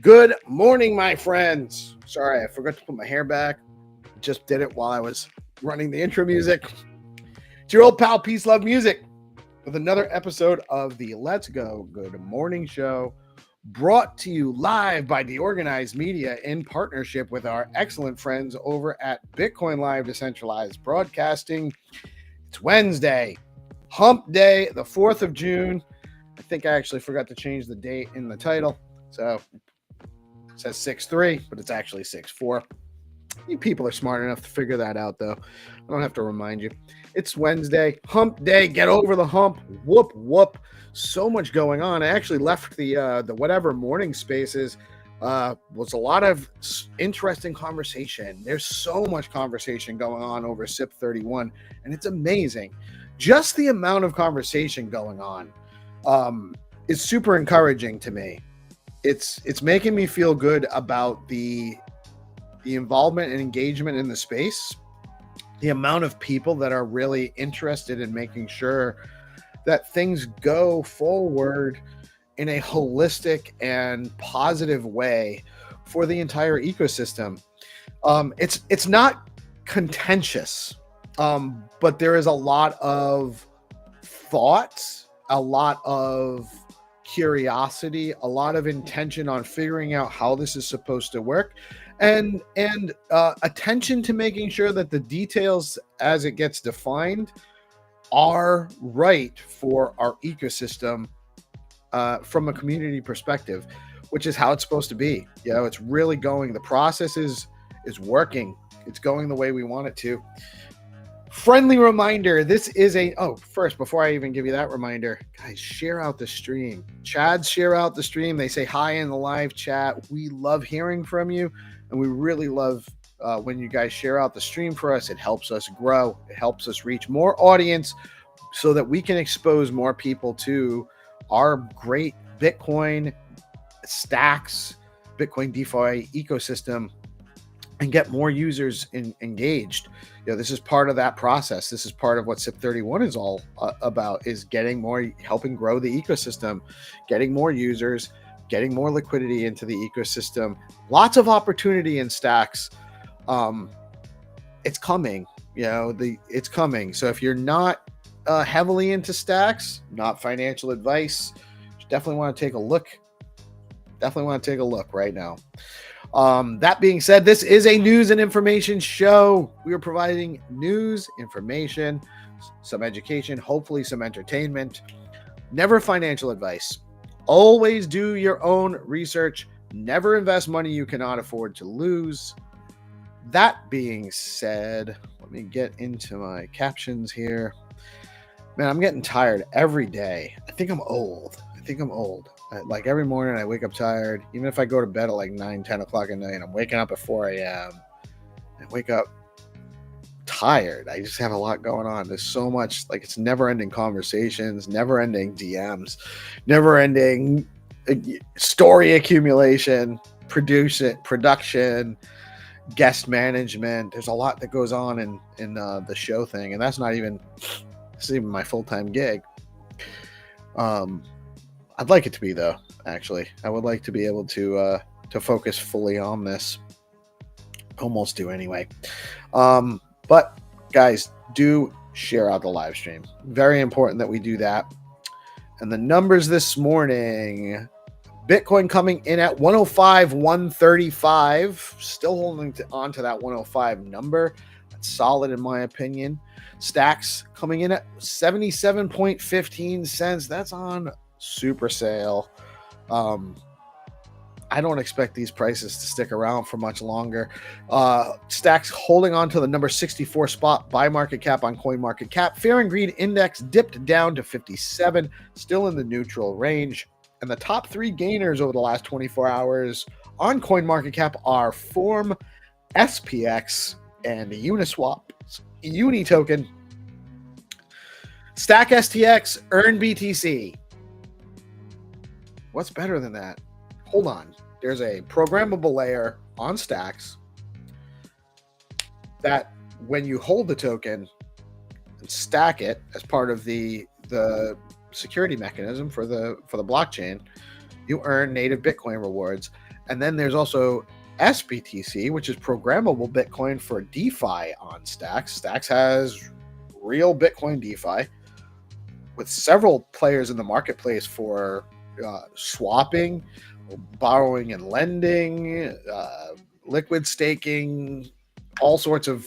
Good morning, my friends. Sorry, I forgot to put my hair back. Just did it while I was running the intro music. It's your old pal, Peace Love Music, with another episode of the Let's Go Good Morning Show, brought to you live by DeOrganized Media in partnership with our excellent friends over at BitcoinLive Decentralized Broadcasting. It's Wednesday, Hump Day, the 4th of June. I think I actually forgot to change the date in the title, so it says 6/3, but it's actually 6/4. You people are smart enough to figure that out, though. I don't have to remind you. It's Wednesday, Hump Day. Get over the hump. Whoop, whoop. So much going on. I actually left the whatever morning spaces. Was a lot of interesting conversation. There's so much conversation going on over SIP 31, and it's amazing. Just the amount of conversation going on is super encouraging to me. It's making me feel good about the the involvement and engagement in the space, the amount of people that are really interested in making sure that things go forward in a holistic and positive way for the entire ecosystem. It's not contentious, but there is a lot of thought, a lot of curiosity, a lot of intention on figuring out how this is supposed to work, and attention to making sure that the details as it gets defined are right for our ecosystem from a community perspective, which is how it's supposed to be. You know, it's really going, the process is working. It's going the way we want it to. Friendly reminder, this is first, before I even give you that reminder, guys, share out the stream. Chads share out the stream. They say hi in the live chat. We love hearing from you, and we really love when you guys share out the stream for us. It helps us grow. It helps us reach more audience so that we can expose more people to our great Bitcoin stacks, Bitcoin DeFi ecosystem, and get more users engaged. You know, this is part of that process. This is part of what SIP 31 is all about, is getting more, helping grow the ecosystem, getting more users, getting more liquidity into the ecosystem. Lots of opportunity in stacks. It's coming, you know, it's coming. So if you're not heavily into stacks, not financial advice, you definitely want to take a look. Definitely want to take a look right now. That being said, this is a news and information show. We are providing news, information, some education, hopefully some entertainment. Never financial advice. Always do your own research. Never invest money you cannot afford to lose. That being said, let me get into my captions here. Man, I'm getting tired every day. I think I'm old. Like every morning I wake up tired. Even if I go to bed at like 9, 10 o'clock at night, I'm waking up at 4 a.m. I wake up tired. I just have a lot going on. There's so much, like, it's never ending conversations, never ending DMs, never ending story accumulation, production, guest management. There's a lot that goes on in the show thing. And this is even my full-time gig. I'd like it to be, though, actually. I would like to be able to focus fully on this. Almost do anyway. But, guys, do share out the live stream. Very important that we do that. And the numbers this morning, Bitcoin coming in at 105,135. Still holding on to that 105 number. That's solid in my opinion. Stacks coming in at 77.15 cents. That's on super sale. I don't expect these prices to stick around for much longer. Stacks holding on to the number 64 spot by market cap on CoinMarketCap. Fear and Greed Index dipped down to 57, still in the neutral range. And the top three gainers over the last 24 hours on CoinMarketCap are Form, SPX, and Uniswap. Uni token. Stack STX, earn BTC. What's better than that? Hold on. There's a programmable layer on Stacks that when you hold the token and stack it as part of the security mechanism for the blockchain, you earn native Bitcoin rewards. And then there's also SBTC, which is programmable Bitcoin for DeFi on Stacks. Stacks has real Bitcoin DeFi with several players in the marketplace for swapping, borrowing and lending, liquid staking, all sorts of.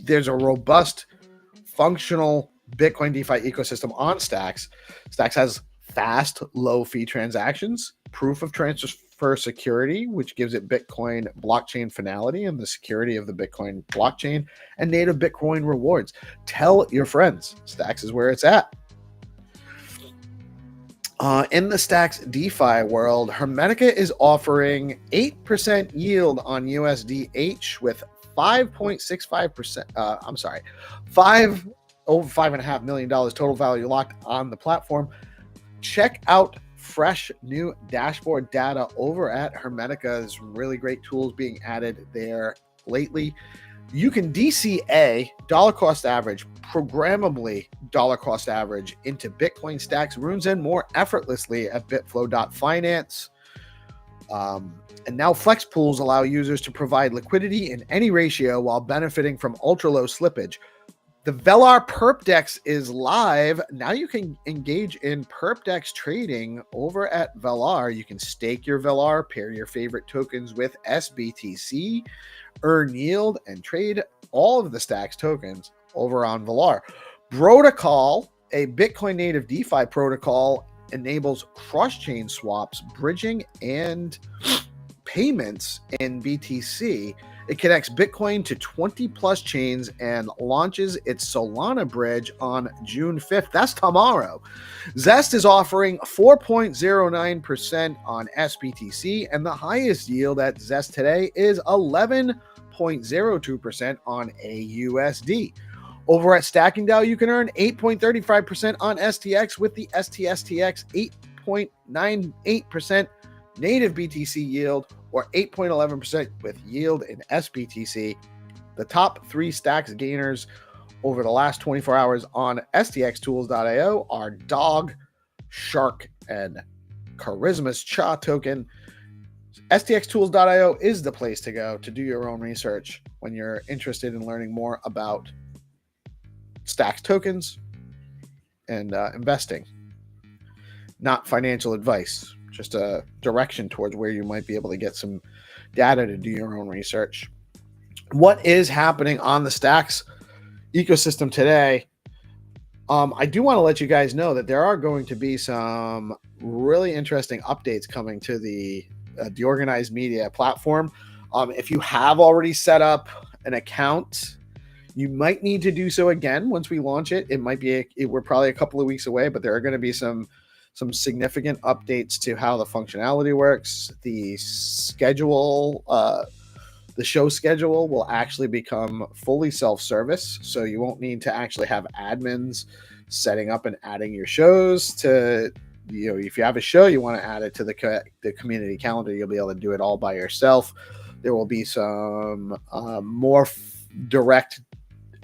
There's a robust, functional Bitcoin DeFi ecosystem on Stacks. Stacks has fast, low-fee transactions, proof of transfer security, which gives it Bitcoin blockchain finality and the security of the Bitcoin blockchain, and native Bitcoin rewards. Tell your friends, Stacks is where it's at. In the Stacks DeFi world, Hermetica is offering 8% yield on USDH with 5.65%. Over $5.5 million total value locked on the platform. Check out fresh new dashboard data over at Hermetica. There's really great tools being added there lately. You can DCA, dollar cost average, programmably dollar cost average into Bitcoin stacks, runes, and more effortlessly at bitflow.finance. And now flex pools allow users to provide liquidity in any ratio while benefiting from ultra low slippage. The Velar PerpDex is live. Now you can engage in PerpDex trading over at Velar. You can stake your Velar, pair your favorite tokens with SBTC, earn yield, and trade all of the stacks tokens over on Velar. Protocol, a Bitcoin native DeFi protocol, enables cross-chain swaps, bridging, and payments in BTC. It connects Bitcoin to 20 plus chains and launches its Solana bridge on June 5th. That's tomorrow. Zest is offering 4.09% on SBTC, and the highest yield at Zest today is 11.02% on AUSD. Over at StackingDAO, you can earn 8.35% on STX with the STSTX 8.98% native BTC yield, or 8.11% with yield in SBTC. The top 3 stacks gainers over the last 24 hours on stxtools.io are Dog, Shark, and Charisma's Cha token. stxtools.io is the place to go to do your own research when you're interested in learning more about stacks tokens and investing. Not financial advice, just a direction towards where you might be able to get some data to do your own research. What is happening on the stacks ecosystem today? I do want to let you guys know that there are going to be some really interesting updates coming to the DeOrganized media platform. If you have already set up an account, you might need to do so again once we launch it. It might be we're probably a couple of weeks away, but there are going to be some significant updates to how the functionality works. The schedule, the show schedule will actually become fully self-service, so you won't need to actually have admins setting up and adding your shows to, if you have a show, you want to add it to the community calendar, you'll be able to do it all by yourself. There will be some more direct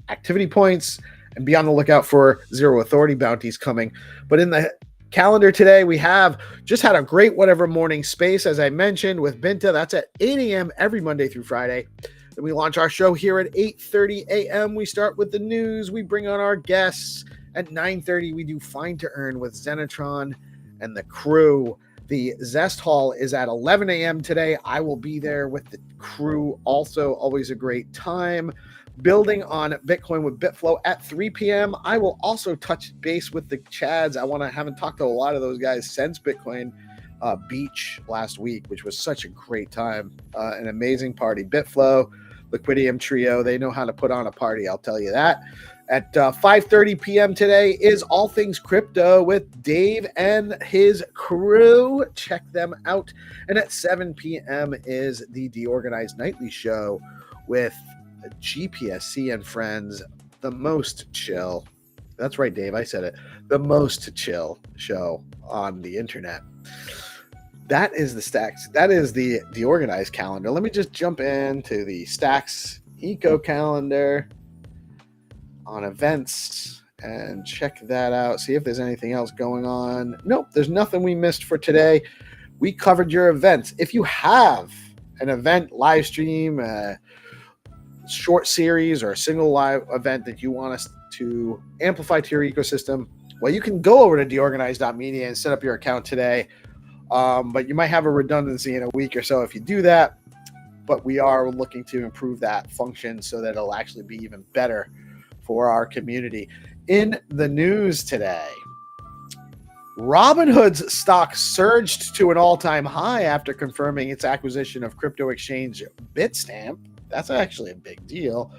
activity points, and be on the lookout for zero authority bounties coming. But in the calendar today, we have just had a great whatever morning space, as I mentioned, with Binta. That's at 8 a.m. every Monday through Friday. Then we launch our show here at 8:30 a.m. We start with the news. We bring on our guests. At 9:30, we do Find to Earn with Xenitron and the crew. The Zest Hall is at 11 a.m. today. I will be there with the crew. Also, always a great time. Building on Bitcoin with Bitflow at 3 p.m. I will also touch base with the Chads. I haven't talked to a lot of those guys since Bitcoin Beach last week, which was such a great time. An amazing party. Bitflow, Liquidium Trio, they know how to put on a party, I'll tell you that. At 5:30 p.m. today is All Things Crypto with Dave and his crew. Check them out. And at 7 p.m. is the DeOrganized Nightly Show with GPSC and Friends, the most chill. That's right, Dave, I said it. The most chill show on the internet. That is the stacks. That is the organized calendar. Let me just jump into the stacks eco calendar on events and check that out. See if there's anything else going on. Nope, there's nothing we missed for today. We covered your events. If you have an event, live stream, short series, or a single live event that you want us to amplify to your ecosystem, well, you can go over to deorganized.media and set up your account today. But you might have a redundancy in a week or so if you do that. But we are looking to improve that function so that it'll actually be even better for our community. In the news today, Robinhood's stock surged to an all-time high after confirming its acquisition of crypto exchange Bitstamp. That's actually a big deal.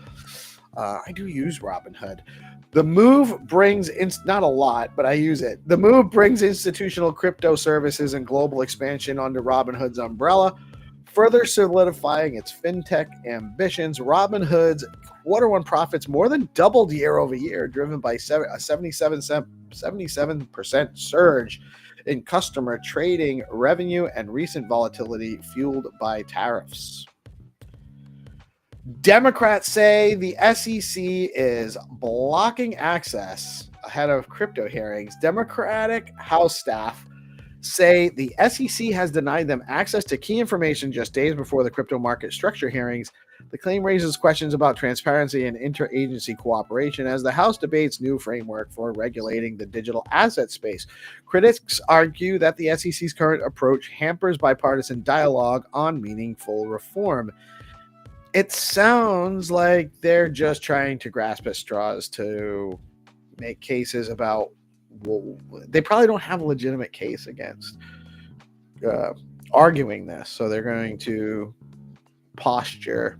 I do use Robinhood. The move brings, not a lot, but I use it. The move brings institutional crypto services and global expansion under Robinhood's umbrella, further solidifying its fintech ambitions. Robinhood's quarter one profits more than doubled year over year, driven by a 77% surge in customer trading revenue and recent volatility fueled by tariffs. Democrats say the SEC is blocking access ahead of crypto hearings. Democratic House staff say the SEC has denied them access to key information just days before the crypto market structure hearings. The claim raises questions about transparency and interagency cooperation as the House debates new framework for regulating the digital asset space. Critics argue that the SEC's current approach hampers bipartisan dialogue on meaningful reform. It sounds like they're just trying to grasp at straws to make cases about, well, they probably don't have a legitimate case against arguing this. So they're going to posture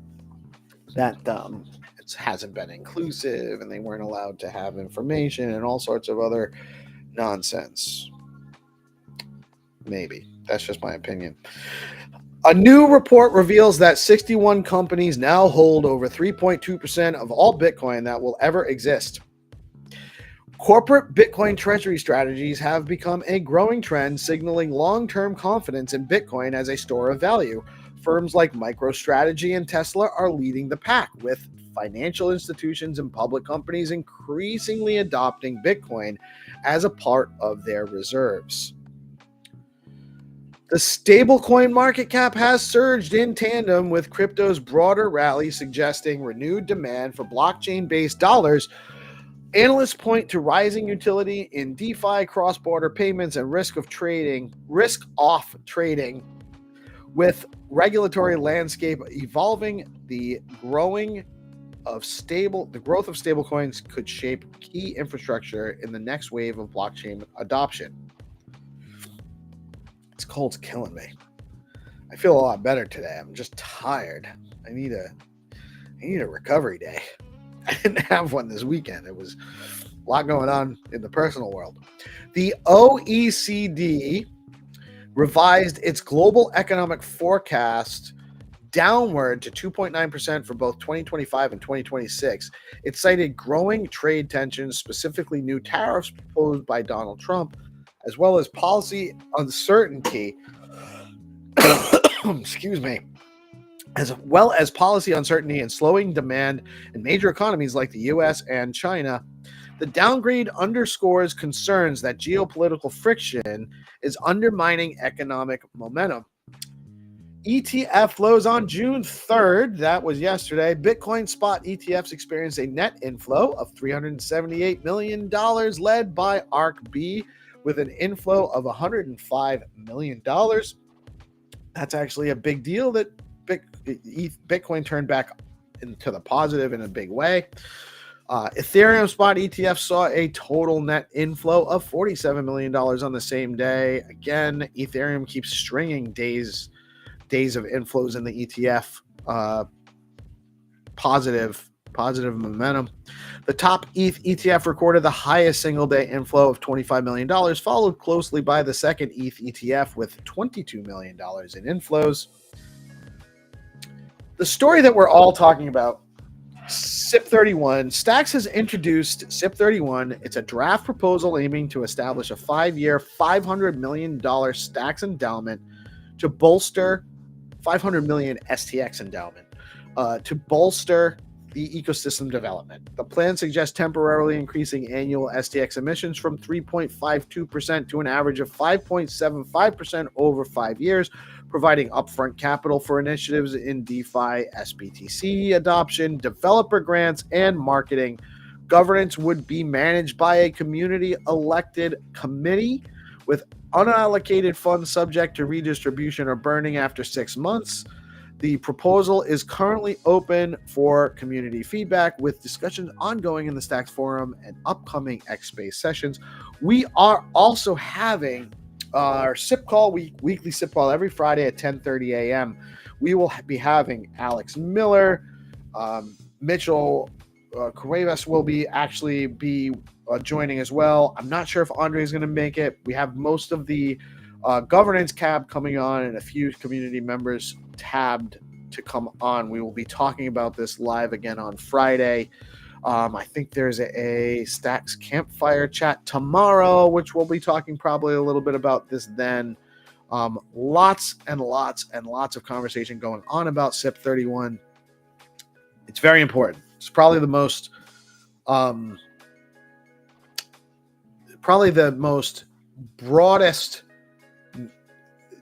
that it hasn't been inclusive and they weren't allowed to have information and all sorts of other nonsense. Maybe. That's just my opinion. A new report reveals that 61 companies now hold over 3.2% of all Bitcoin that will ever exist. Corporate Bitcoin treasury strategies have become a growing trend, signaling long-term confidence in Bitcoin as a store of value. Firms like MicroStrategy and Tesla are leading the pack, with financial institutions and public companies increasingly adopting Bitcoin as a part of their reserves. The stablecoin market cap has surged in tandem with crypto's broader rally, suggesting renewed demand for blockchain-based dollars. Analysts point to rising utility in DeFi, cross-border payments, and risk-off trading, with regulatory landscape evolving. The growth of stablecoins could shape key infrastructure in the next wave of blockchain adoption. This cold's killing me. I feel a lot better today. I'm just tired. I need a recovery day. I didn't have one this weekend. It was a lot going on in the personal world. The OECD revised its global economic forecast downward to 2.9% for both 2025 and 2026. It cited growing trade tensions, specifically new tariffs proposed by Donald Trump, as well as policy uncertainty. Excuse me. As well as policy uncertainty and slowing demand in major economies like the US and China. The downgrade underscores concerns that geopolitical friction is undermining economic momentum. ETF flows on June 3rd, that was yesterday. Bitcoin spot ETFs experienced a net inflow of $378 million, led by ARK-B with an inflow of $105 million. That's actually a big deal that Bitcoin turned back into the positive in a big way. Ethereum spot ETF saw a total net inflow of $47 million on the same day. Again, Ethereum keeps stringing days of inflows in the ETF, positive momentum. The top ETH ETF recorded the highest single day inflow of $25 million, followed closely by the second ETH ETF with $22 million in inflows. The story that we're all talking about, SIP31. Stacks has introduced SIP31. It's a draft proposal aiming to establish a 5-year, $500 million Stacks endowment to bolster $500 million STX endowment to bolster the ecosystem development. The plan suggests temporarily increasing annual STX emissions from 3.52% to an average of 5.75% over 5 years, providing upfront capital for initiatives in DeFi, SBTC adoption, developer grants, and marketing. Governance would be managed by a community-elected committee with unallocated funds subject to redistribution or burning after 6 months. The proposal is currently open for community feedback, with discussions ongoing in the Stacks forum and upcoming X-Space sessions. We are also having our SIP call, weekly SIP call every Friday at 10:30 a.m. We will be having Alex Miller, Mitchell Cuevas will be joining as well. I'm not sure if Andre is going to make it. We have most of the governance cab coming on and a few community members tabbed to come on. We will be talking about this live again on Friday. I think there's a Stacks Campfire chat tomorrow, which we'll be talking probably a little bit about this then. Lots and lots and lots of conversation going on about SIP 31. It's very important. It's probably the most broadest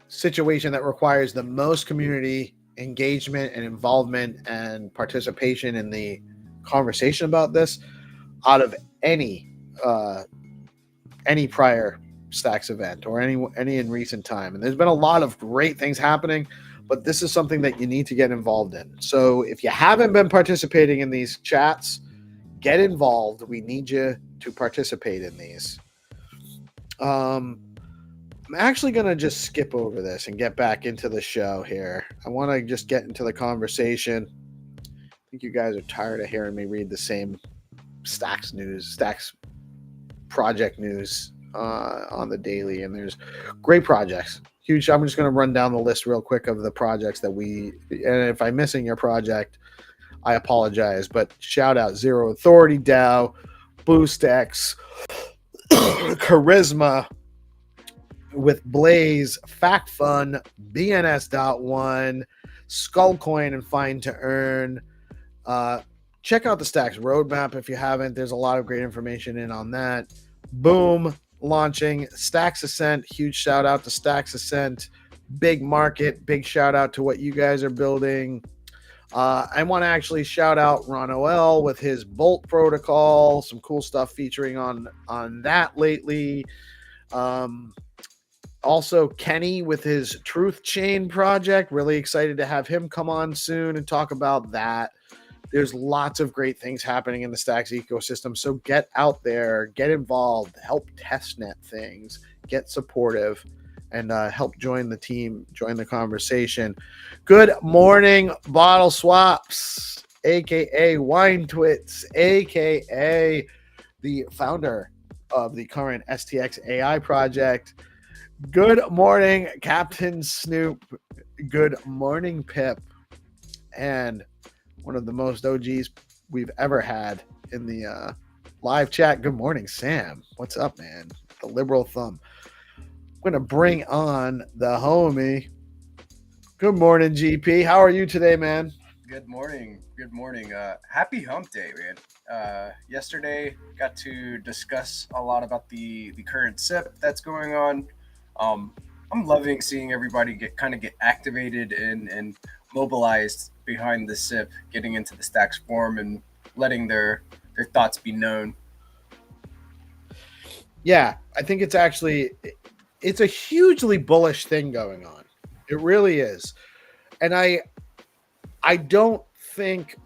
situation that requires the most community engagement and involvement and participation in the conversation about this out of any prior Stacks event or any in recent time. And there's been a lot of great things happening, but this is something that you need to get involved in. So if you haven't been participating in these chats, get involved. We need you to participate in these. I'm actually going to just skip over this and get back into the show here. I want to just get into the conversation. I think you guys are tired of hearing me read the same Stacks project news on the daily, and there's great projects. Huge. I'm just going to run down the list real quick of the projects that and if I'm missing your project, I apologize, but shout out Zero Authority DAO, BoostX, Charisma with Blaze, FactFun, BNS.1, Skullcoin, and Find to Earn. Check out the Stacks roadmap if you haven't. There's a lot of great information in on that. Boom, launching Stacks Ascent. Huge shout out to Stacks Ascent. Big market. Big shout out to what you guys are building. I want to actually shout out Ron OL with his Bolt protocol. Some cool stuff featuring on that lately. Also, Kenny with his Truth Chain project. Really excited to have him come on soon and talk about that. There's lots of great things happening in the Stacks ecosystem. So get out there, get involved, help testnet things, get supportive, and help join the team, join the conversation. Good morning, Bottle Swaps, a.k.a. Wine Twits, a.k.a. the founder of the current STX AI project. Good morning, Captain Snoop. Good morning, Pip. And one of the most OGs we've ever had in the live chat. Good morning, Sam. What's up, man? The liberal thumb. I'm going to bring on the homie. Good morning, GP. How are you today, man? Good morning. Good morning. Happy hump day, man. Yesterday, got to discuss a lot about the current SIP that's going on. I'm loving seeing everybody get activated and mobilized behind the SIP, getting into the Stacks forum and letting their thoughts be known. Yeah, I think it's a hugely bullish thing going on. It really is. And I don't think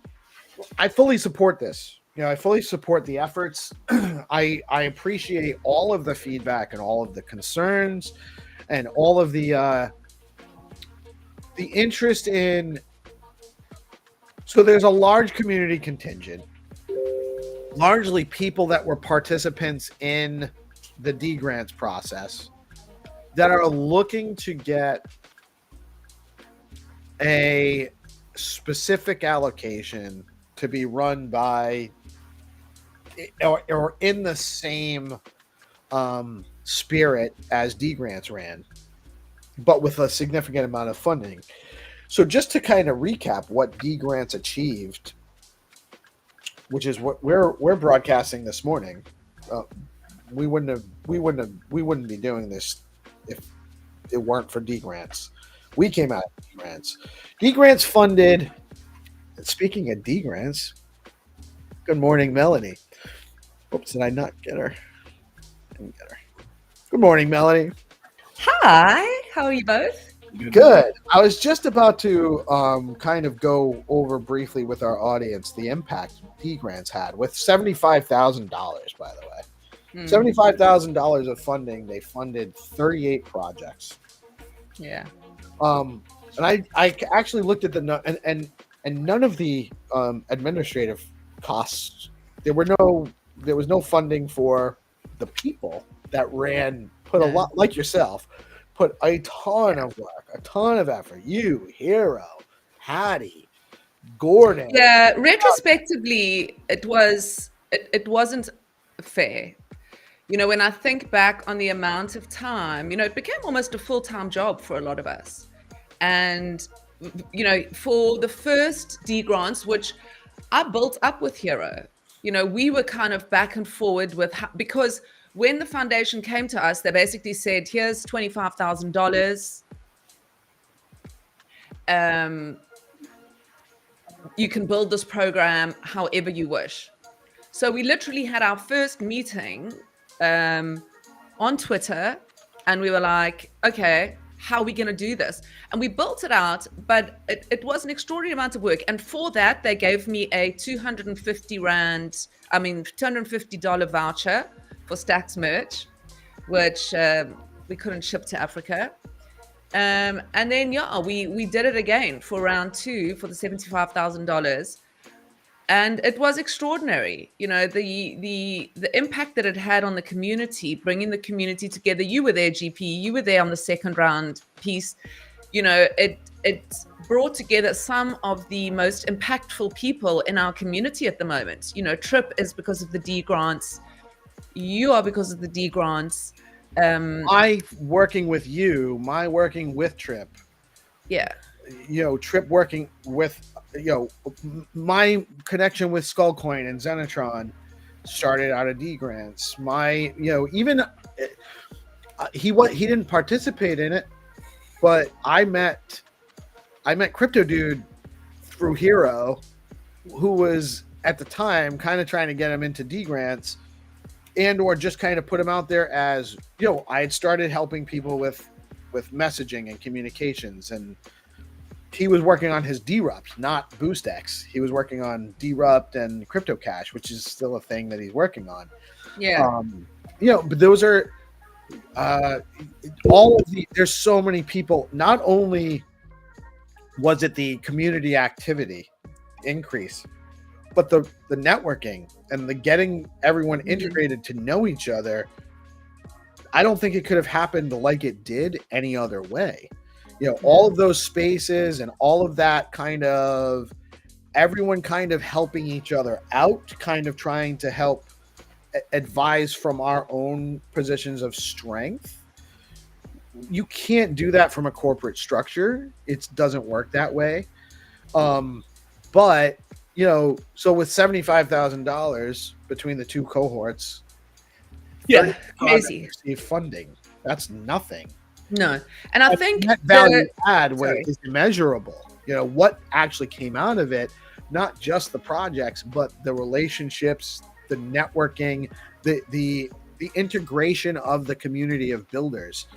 I fully support this. I fully support the efforts. I appreciate all of the feedback and all of the concerns and all of the interest in. So there's a large community contingent, largely people that were participants in the D grants process that are looking to get a specific allocation to be run by or in the same spirit as D grants ran, but with a significant amount of funding. So just to kind of recap what D grants achieved, which is what we're broadcasting this morning, we wouldn't be doing this if it weren't for D grants. We came out of D grants. D grants funded. Speaking of D grants, good morning, Melanie. Oops, did I not get her? Didn't get her. Good morning, Melanie. Hi, how are you both? Good. I was just about to kind of go over briefly with our audience the impact D grants had with $75,000, by the way. $75,000 of funding. They funded 38 projects. Yeah. And I actually looked at the and none of the administrative costs. There was no funding for the people that put a lot, like yourself, put a ton of work, a ton of effort. You, Hero, Hattie, Gordon. Yeah, retrospectively, it wasn't fair. When I think back on the amount of time, it became almost a full-time job for a lot of us. And, for the first D grants, which I built up with Hero, we were kind of back and forward with, because when the foundation came to us, they basically said, here's $25,000. You can build this program however you wish. So we literally had our first meeting on Twitter, and we were like, okay, how are we going to do this? And we built it out, but it was an extraordinary amount of work. And for that, they gave me a $250 voucher for Stacks merch, which we couldn't ship to Africa. And then, we did it again for round 2 for the $75,000. And it was extraordinary, the impact that it had on the community, bringing the community together. You were there, GP. You were there on the second round piece. It brought together some of the most impactful people in our community at the moment. Trip is because of the D grants. You are because of the D grants. My working with Trip. Yeah. Trip working with, my connection with Skullcoin and Xenitron started out of D grants. My, even he didn't participate in it, but I met Crypto Dude through Hero, who was at the time kind of trying to get him into D grants, and or just kind of put him out there as, I had started helping people with messaging and communications, and he was working on his Derupt, not BoostX. He was working on Derupt and Crypto Cash, which is still a thing that he's working on. Yeah. But those are there's so many people. Not only was it the community activity increase, but the networking and the getting everyone integrated to know each other. I don't think it could have happened like it did any other way. All of those spaces and all of that kind of everyone kind of helping each other out, kind of trying to help advise from our own positions of strength. You can't do that from a corporate structure. It doesn't work that way. But, so with $75,000 between the two cohorts, crazy. Receive funding. That's nothing. No. And I think that value add is immeasurable. What actually came out of it, not just the projects, but the relationships, the networking, the integration of the community of builders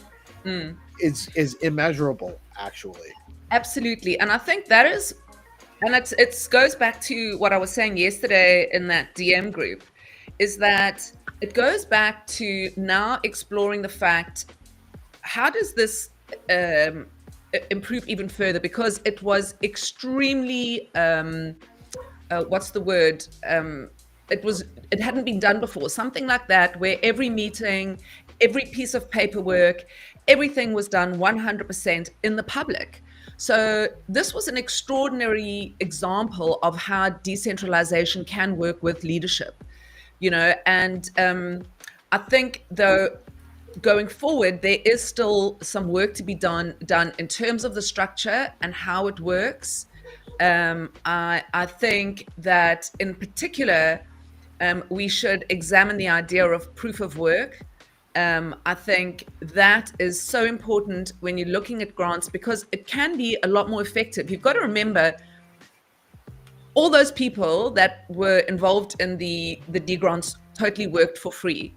is immeasurable, actually. Absolutely. And I think that is, and it goes back to what I was saying yesterday in that DM group, is that it goes back to now exploring the fact, how does this improve even further? Because it was extremely, what's the word? It hadn't been done before. Something like that, where every meeting, every piece of paperwork, everything was done 100% in the public. So this was an extraordinary example of how decentralization can work with leadership, and I think, though, going forward, there is still some work to be done in terms of the structure and how it works. I think that in particular, we should examine the idea of proof of work. I think that is so important when you're looking at grants, because it can be a lot more effective. You've got to remember, all those people that were involved in the D grants totally worked for free.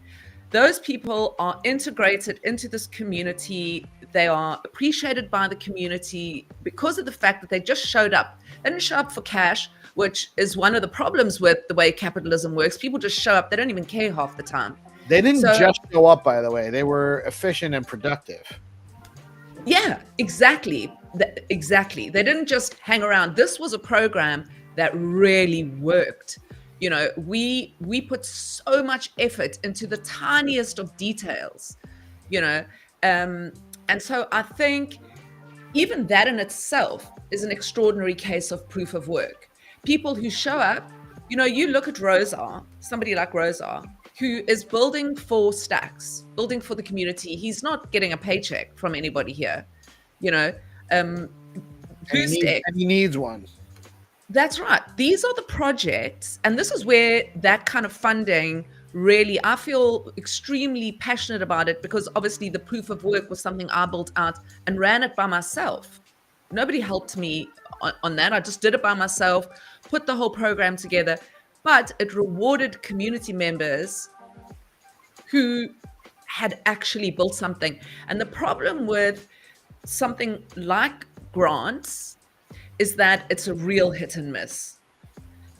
Those people are integrated into this community. They are appreciated by the community because of the fact that they just showed up. They didn't show up for cash, which is one of the problems with the way capitalism works. People just show up. They don't even care half the time. They didn't just show up, by the way. They were efficient and productive. Yeah, exactly. Exactly. They didn't just hang around. This was a program that really worked. We put so much effort into the tiniest of details, and so I think even that in itself is an extraordinary case of proof of work. People who show up, you look at Rosa, somebody like Rosa, who is building for Stacks, building for the community. He's not getting a paycheck from anybody here, And he needs one. That's right. These are the projects, and this is where that kind of funding really, I feel extremely passionate about it, because obviously the proof of work was something I built out and ran it by myself. Nobody helped me on that. I just did it by myself, put the whole program together, but it rewarded community members who had actually built something. And the problem with something like grants is that it's a real hit and miss.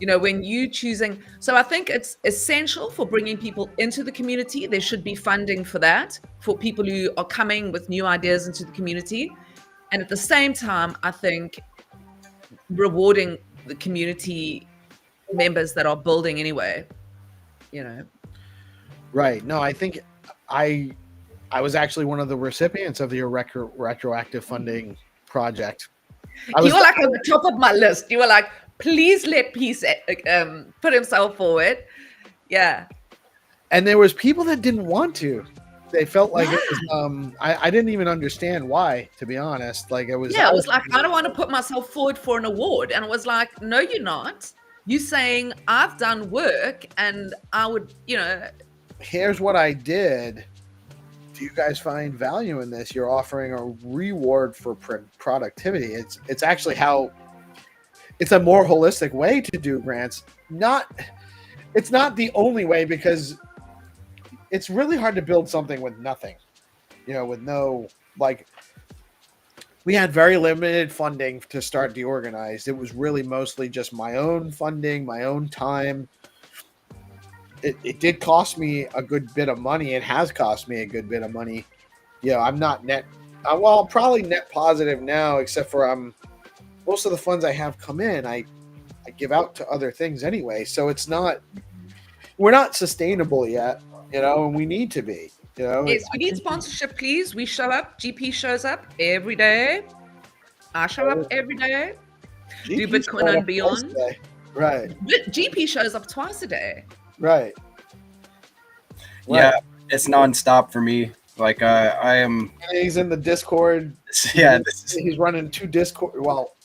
When you choosing, so I think it's essential for bringing people into the community. There should be funding for that, for people who are coming with new ideas into the community. And at the same time, I think rewarding the community members that are building anyway, Right. No, I think I was actually one of the recipients of your retroactive funding project. You were like on the top of my list. You were like, please let Peace put himself forward. Yeah. And there was people that didn't want to. They felt like it was, I didn't even understand why, to be honest. Like it was. Yeah, it was like, I don't want to put myself forward for an award. And it was like, no, you're not. You saying I've done work and I would, Here's what I did. Do you guys find value in this? You're offering a reward for productivity. It's actually it's a more holistic way to do grants. It's not the only way, because it's really hard to build something with nothing, with no, like, we had very limited funding to start DeOrganized. It was really mostly just my own funding, my own time. It did cost me a good bit of money. It has cost me a good bit of money. I'm not net, I'm probably net positive now, except for most of the funds I have come in, I give out to other things anyway. So we're not sustainable yet, and we need to be, Yes, we need sponsorship, please. We show up. GP shows up every day. I show up every day. Do Bitcoin and beyond. Right. GP shows up twice a day. Right. Yeah, it's nonstop for me. Like I am. He's in the Discord. Yeah, he's running 2 Discord. Well,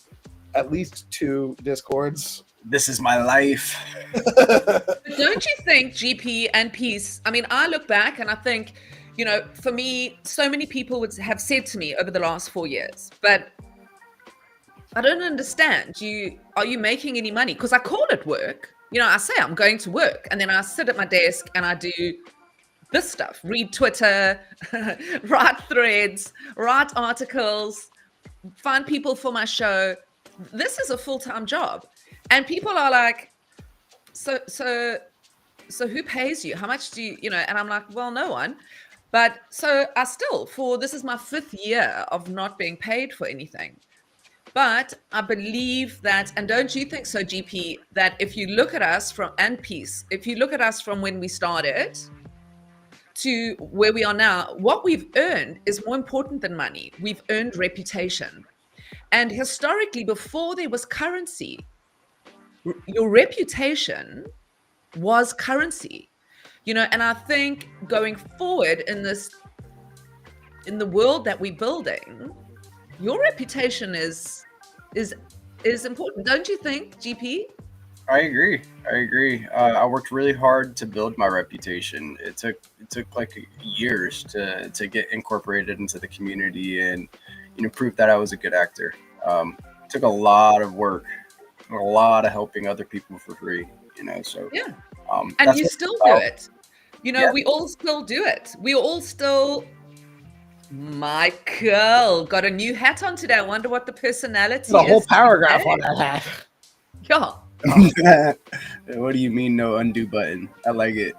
at least 2 Discords. This is my life. Don't you think, GP and Peace? I mean, I look back and I think, for me, so many people would have said to me over the last 4 years, but I don't understand. Are you making any money? Because I call it work. I say I'm going to work, and then I sit at my desk and I do this stuff, read Twitter, write threads, write articles, find people for my show. This is a full-time job. And people are like, so who pays you? How much do you, and I'm like, well, no one. But so I still, this is my 5th year of not being paid for anything. But I believe that, and don't you think so, GP, that if you look at us and Peace, if you look at us from when we started to where we are now, what we've earned is more important than money. We've earned reputation. And historically, before there was currency, your reputation was currency, and I think going forward in the world that we're building, your reputation is important. Don't you think, GP? I agree. I worked really hard to build my reputation. It took like years to get incorporated into the community and prove that I was a good actor. It took a lot of work, a lot of helping other people for free. So yeah. And you still do it. Yeah. We all still do it. We all still. Michael got a new hat on today. I wonder what the personality is. A whole paragraph on that hat. Yeah. What do you mean no undo button? I like it.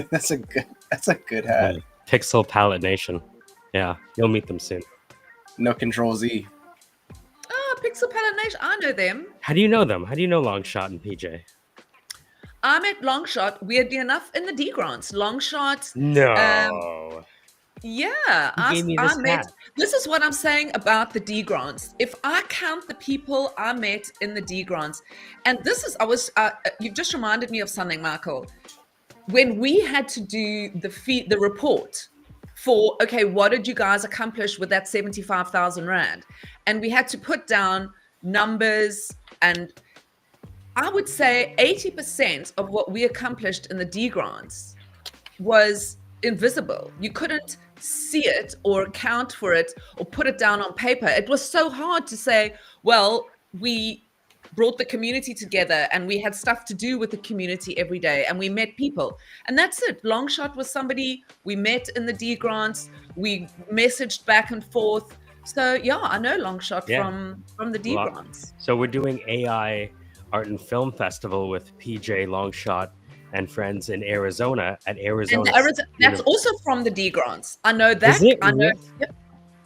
That's a good hat. Pixel Palette Nation. Yeah, you'll meet them soon. No Control Z. Oh, Pixel Palette Nation. I know them. How do you know them? How do you know Longshot and PJ? I met Longshot, weirdly enough, in the D grants. Longshot. No. Yeah, He gave me this hat. this is what I'm saying about the D grants. If I count the people I met in the D grants, and you've just reminded me of something, Michael. When we had to do the report for, okay, what did you guys accomplish with that 75,000 Rand? And we had to put down numbers, and I would say 80% of what we accomplished in the D grants was invisible. You couldn't see it or account for it or put it down on paper. It was so hard to say, well, we brought the community together and we had stuff to do with the community every day and we met people. And that's it. Longshot was somebody we met in the D grants. We messaged back and forth. So yeah, I know Longshot from the D grants. So we're doing AI Art and Film Festival with PJ Longshot and friends in Arizona at Arizona. That's also from the D grants. I know that.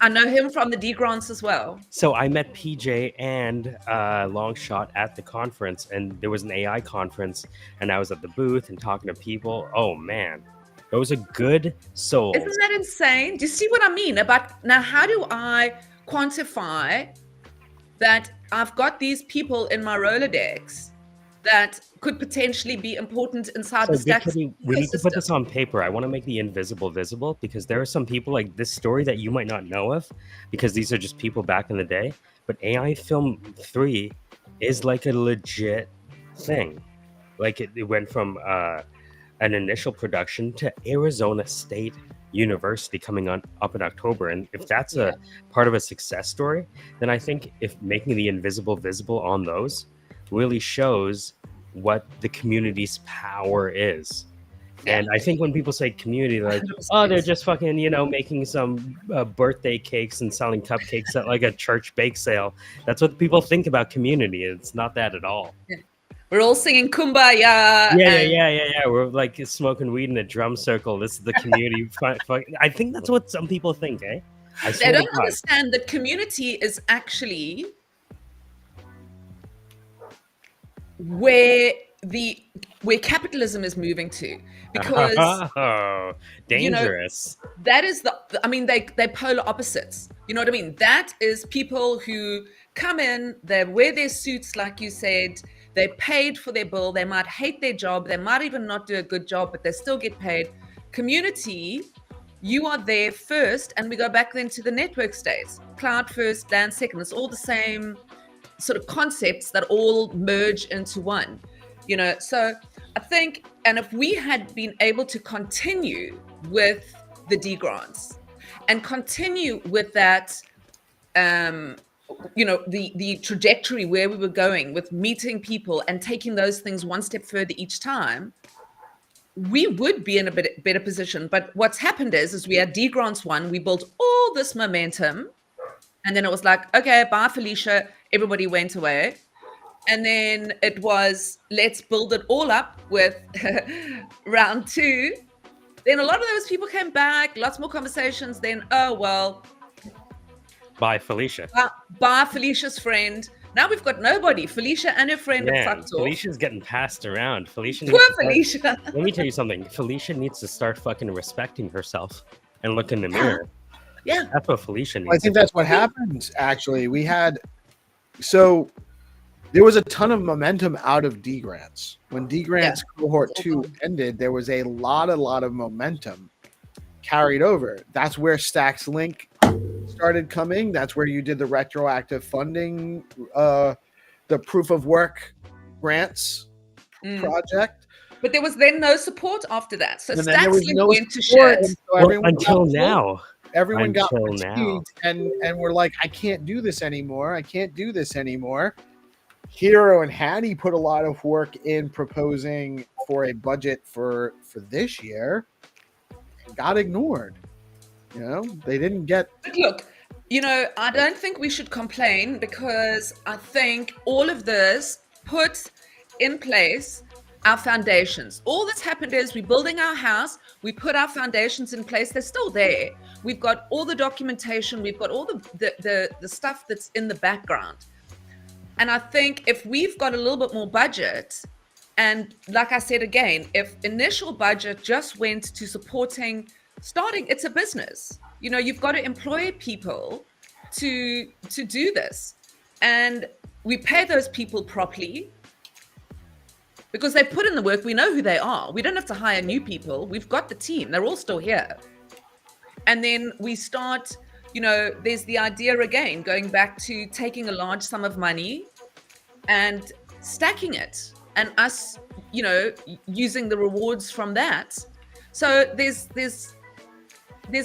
I know him from the D grants as well. So I met PJ and Longshot at the conference, and there was an AI conference, and I was at the booth and talking to people. Oh man, those are good souls. Isn't that insane? Do you see what I mean? Now, how do I quantify that I've got these people in my Rolodex that could potentially be important inside the Stack? We need to put this on paper. I want to make the invisible visible, because there are some people like this story that you might not know of, because these are just people back in the day. But AI Film 3 is like a legit thing. Like it went from an initial production to Arizona State University coming up in October. And if that's a part of a success story, then I think if making the invisible visible on those really shows what the community's power is. And I think when people say community, like, oh, they're just fucking, making some birthday cakes and selling cupcakes at like a church bake sale. That's what people think about community. It's not that at all. We're all singing Kumbaya. Yeah. We're like smoking weed in a drum circle. This is the community. I think that's what some people think, eh? They don't understand that community is actually where capitalism is moving to, because dangerous. That is they're polar opposites. You know what I mean? That is people who come in, they wear their suits, like you said, they paid for their bill, they might hate their job, they might even not do a good job, but they still get paid. Community, you are there first, and we go back then to the network states. Cloud first, land second. It's all the same sort of concepts that all merge into one. So I think, and if we had been able to continue with the D grants and continue with that, the trajectory where we were going with meeting people and taking those things one step further each time, we would be in a bit better position. But what's happened is we had D grants one, we built all this momentum, and then it was like, okay, bye Felicia, everybody went away. And then it was, let's build it all up with round two. Then a lot of those people came back, lots more conversations. Then, oh, well. Bye, Felicia. Bye, Felicia's friend. Now we've got nobody. Felicia and her friend are fucked off. Felicia's getting passed around. Felicia. Let me tell you something. Felicia needs to start fucking respecting herself and look in the mirror. Yeah. That's what Felicia needs. I think that's what happened, actually. There was a ton of momentum out of D grants. When D grants cohort 2 ended, there was a lot of momentum carried over. That's where Stacks Link started coming. That's where you did the retroactive funding, the proof of work grants project. But there was then no support after that. So Stacks Link went to shit. Until now. Everyone got fatigued and we're like, I can't do this anymore. Hero and Hattie put a lot of work in proposing for a budget for this year. Got ignored. They didn't get. But look, I don't think we should complain, because I think all of this put in place our foundations. All that's happened is we're building our house. We put our foundations in place. They're still there. We've got all the documentation. We've got all the stuff that's in the background. And I think if we've got a little bit more budget, and like I said again, if initial budget just went to supporting starting, it's a business. You know, you've got to employ people to do this, and we pay those people properly because they put in the work. We know who they are. We don't have to hire new people. We've got the team. They're all still here. And then we start, you know, there's the idea again, going back to taking a large sum of money and stacking it, and us, you know, using the rewards from that. So there's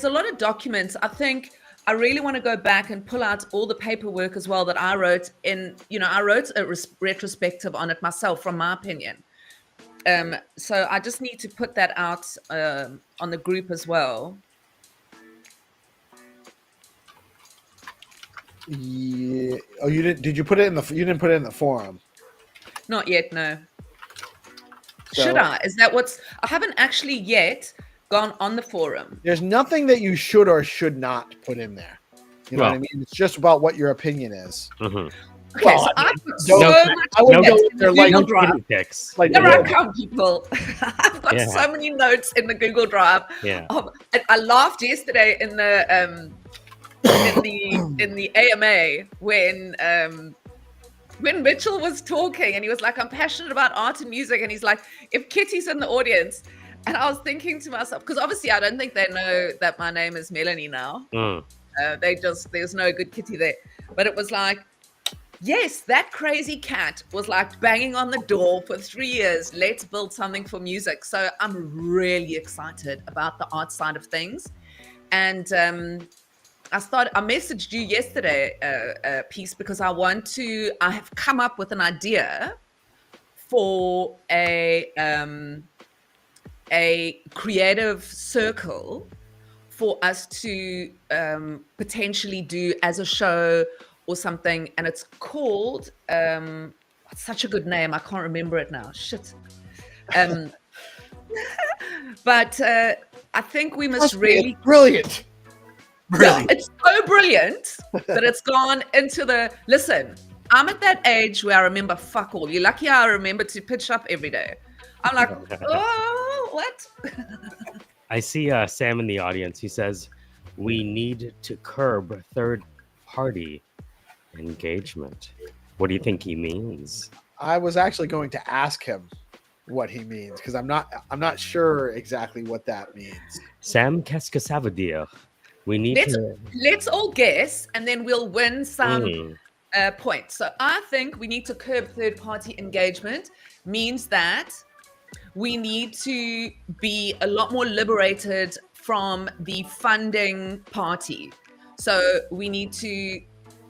a lot of documents. I think I really want to go back and pull out all the paperwork as well that I wrote in, you know, I wrote a retrospective on it myself, from my opinion. So I just need to put that out on the group as well. Yeah. Oh, you didn't? Did you put it in the? You didn't put it in the forum. Not yet, no. So- Should I? Is that what's? I haven't actually yet gone on the forum. There's nothing that you should or should not put in there. You know what I mean? It's just about what your opinion is. Okay, Well, so I I've put so much I would in go the in there like Google Drive. Like Here I come, people. I've got Yeah. so many notes in the Google Drive. Yeah. I laughed yesterday in the in the AMA when Mitchell was talking, and he was like, "I'm passionate about art and music," and he's like, "If Kitty's in the audience," and I was thinking to myself, because obviously I don't think they know that my name is Melanie now. There's no good Kitty there, but it was like, yes, that crazy cat was like banging on the door for 3 years. Let's build something for music. So I'm really excited about the art side of things. And I messaged you yesterday, Peace, because I have come up with an idea for a creative circle for us to potentially do as a show or something, and it's called it's such a good name, I can't remember it now. Shit. But I think we must really brilliant. Yeah, it's so brilliant that it's gone into the listen. I'm at that age where I remember fuck all. You're lucky I remember to pitch up every day. I'm like, oh, what? I see Sam in the audience. He says, we need to curb third-party engagement. What do you think he means? I was actually going to ask him what he means, because I'm not sure exactly what that means. Sam, qu'est-ce que ça veut dire? We need let's all guess, and then we'll win some points. So I think we need to curb third-party engagement means that we need to be a lot more liberated from the funding party. So the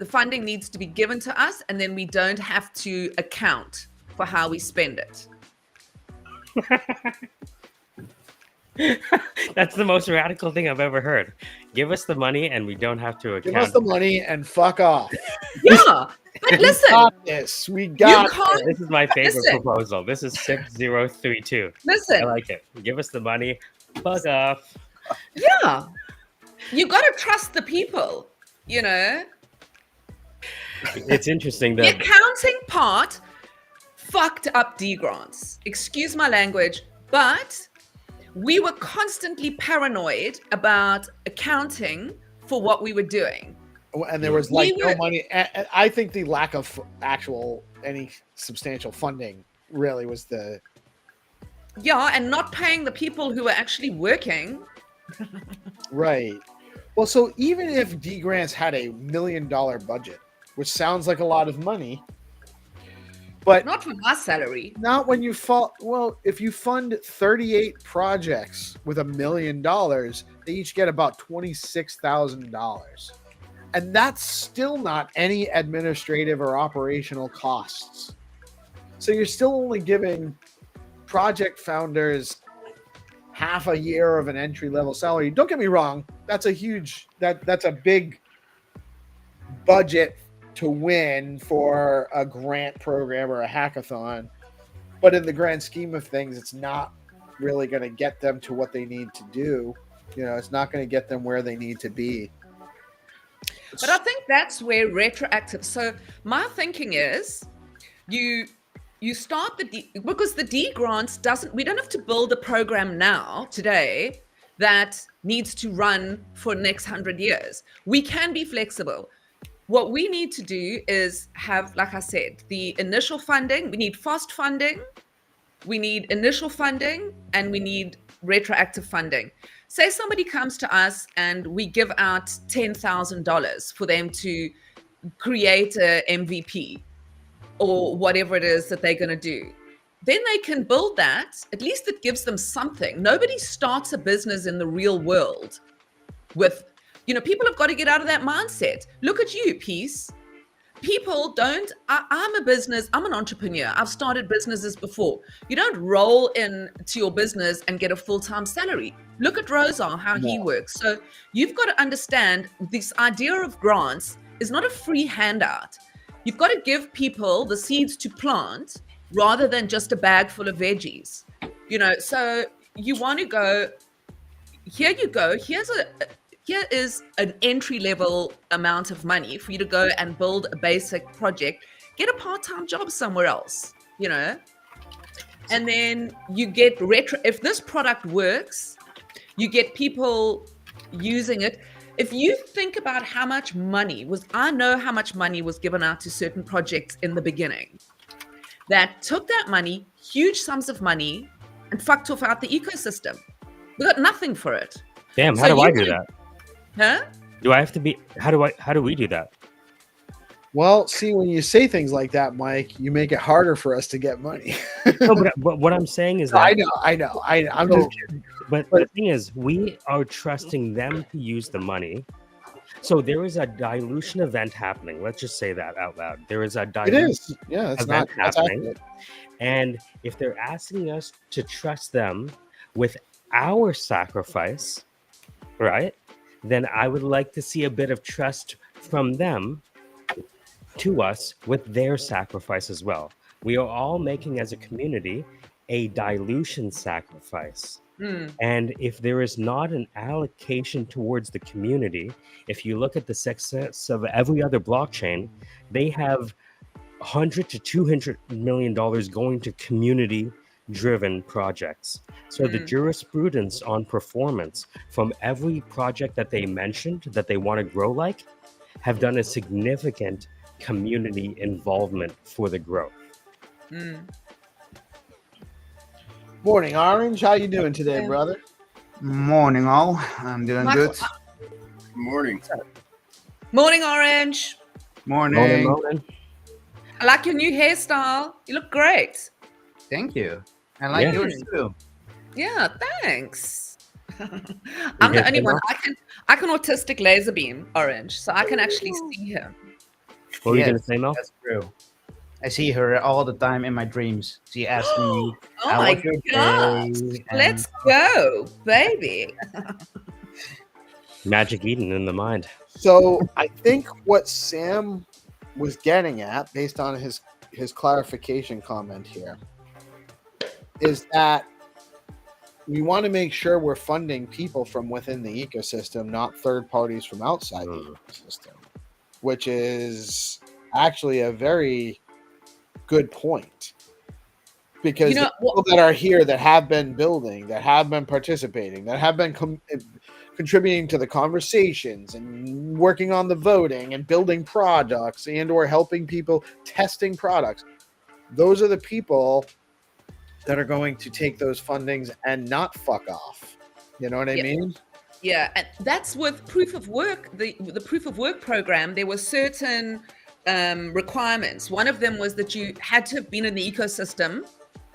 funding needs to be given to us, and then we don't have to account for how we spend it. That's the most radical thing I've ever heard. Give us the money and we don't have to account. Give us the money and fuck off. Yeah, but listen. We got this. We got this. This is my favorite proposal. This is 6032. Listen. I like it. Give us the money. Fuck off. Yeah. You got to trust the people, you know? It's interesting The that accounting part fucked up D grants. Excuse my language, but we were constantly paranoid about accounting for what we were doing. And there was like no money. I think the lack of any substantial funding really was the. Yeah, and not paying the people who were actually working. Right. Well, so even if D Grants had $1 million budget, which sounds like a lot of money, but not for my salary. Not when you if you fund 38 projects with $1 million, they each get about $26,000. And that's still not any administrative or operational costs. So you're still only giving project founders half a year of an entry-level salary. Don't get me wrong, that's a big budget to win for a grant program or a hackathon. But in the grand scheme of things, it's not really going to get them to what they need to do. You know, it's not going to get them where they need to be. But I think that's where retroactive. So my thinking is you start because the D grants we don't have to build a program now today that needs to run for the next 100 years. We can be flexible. What we need to do is have, like I said, the initial funding. We need fast funding, we need initial funding, and we need retroactive funding. Say somebody comes to us and we give out $10,000 for them to create a MVP or whatever it is that they're going to do. Then they can build that. At least it gives them something. Nobody starts a business in the real world with, people have got to get out of that mindset. Look at you, Peace. People don't, I'm an entrepreneur. I've started businesses before. You don't roll into your business and get a full-time salary. Look at Rozar, how he works. So you've got to understand this idea of grants is not a free handout. You've got to give people the seeds to plant rather than just a bag full of veggies. So you want to go, here you go. Here is an entry-level amount of money for you to go and build a basic project, get a part-time job somewhere else, and then you get if this product works, you get people using it. If you think about how much money I know how much money was given out to certain projects in the beginning that took that money, huge sums of money, and fucked off out the ecosystem. We got nothing for it. Damn, how do I do that? Huh? Do I have to be? How do we do that? Well, see, when you say things like that, Mike, you make it harder for us to get money. No, but what I'm saying is that I know. I'm just kidding. But the thing is, we are trusting them to use the money. So there is a dilution event happening. Let's just say that out loud. There is a dilution event happening. And if they're asking us to trust them with our sacrifice, right? Then I would like to see a bit of trust from them to us with their sacrifice as well. We are all making, as a community, a dilution sacrifice. And if there is not an allocation towards the community, if you look at the success of every other blockchain, they have $100 to $200 million going to community-driven projects. So the jurisprudence on performance from every project that they mentioned that they want to grow have done a significant community involvement for the growth. Morning, Orange. How you doing today, brother? Morning, all. I'm doing good. Good morning. Morning, Orange. Morning. I like your new hairstyle. You look great. Thank you. I like yours too. Yeah, thanks. I'm the only one. I can autistic laser beam Orange, so I can actually see him. What were you going to say, Mel? That's true. I see her all the time in my dreams. She asks me, Oh "How my was your God. day?" Let's go, baby. Magic Eden in the mind. So I think what Sam was getting at, based on his clarification comment here, is that we want to make sure we're funding people from within the ecosystem, not third parties from outside the ecosystem, which is actually a very good point. Because the people that are here that have been building, that have been participating, that have been contributing to the conversations and working on the voting and building products and or helping people testing products, those are the people that are going to take those fundings and not fuck off. You know what I mean? Yeah, and that's with proof of work. The proof of work program, there were certain requirements. One of them was that you had to have been in the ecosystem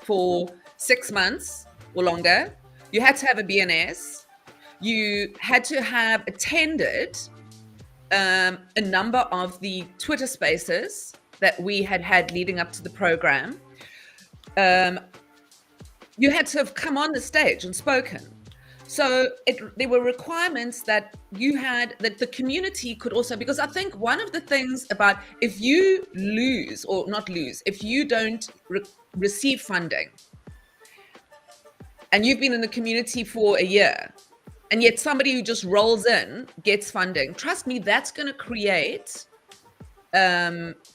for 6 months or longer. You had to have a BNS. You had to have attended a number of the Twitter spaces that we had leading up to the program. You had to have come on the stage and spoken. So there were requirements that that the community could also, because I think one of the things about if you lose or not lose, if you don't receive funding and you've been in the community for a year and yet somebody who just rolls in gets funding, trust me, that's going to create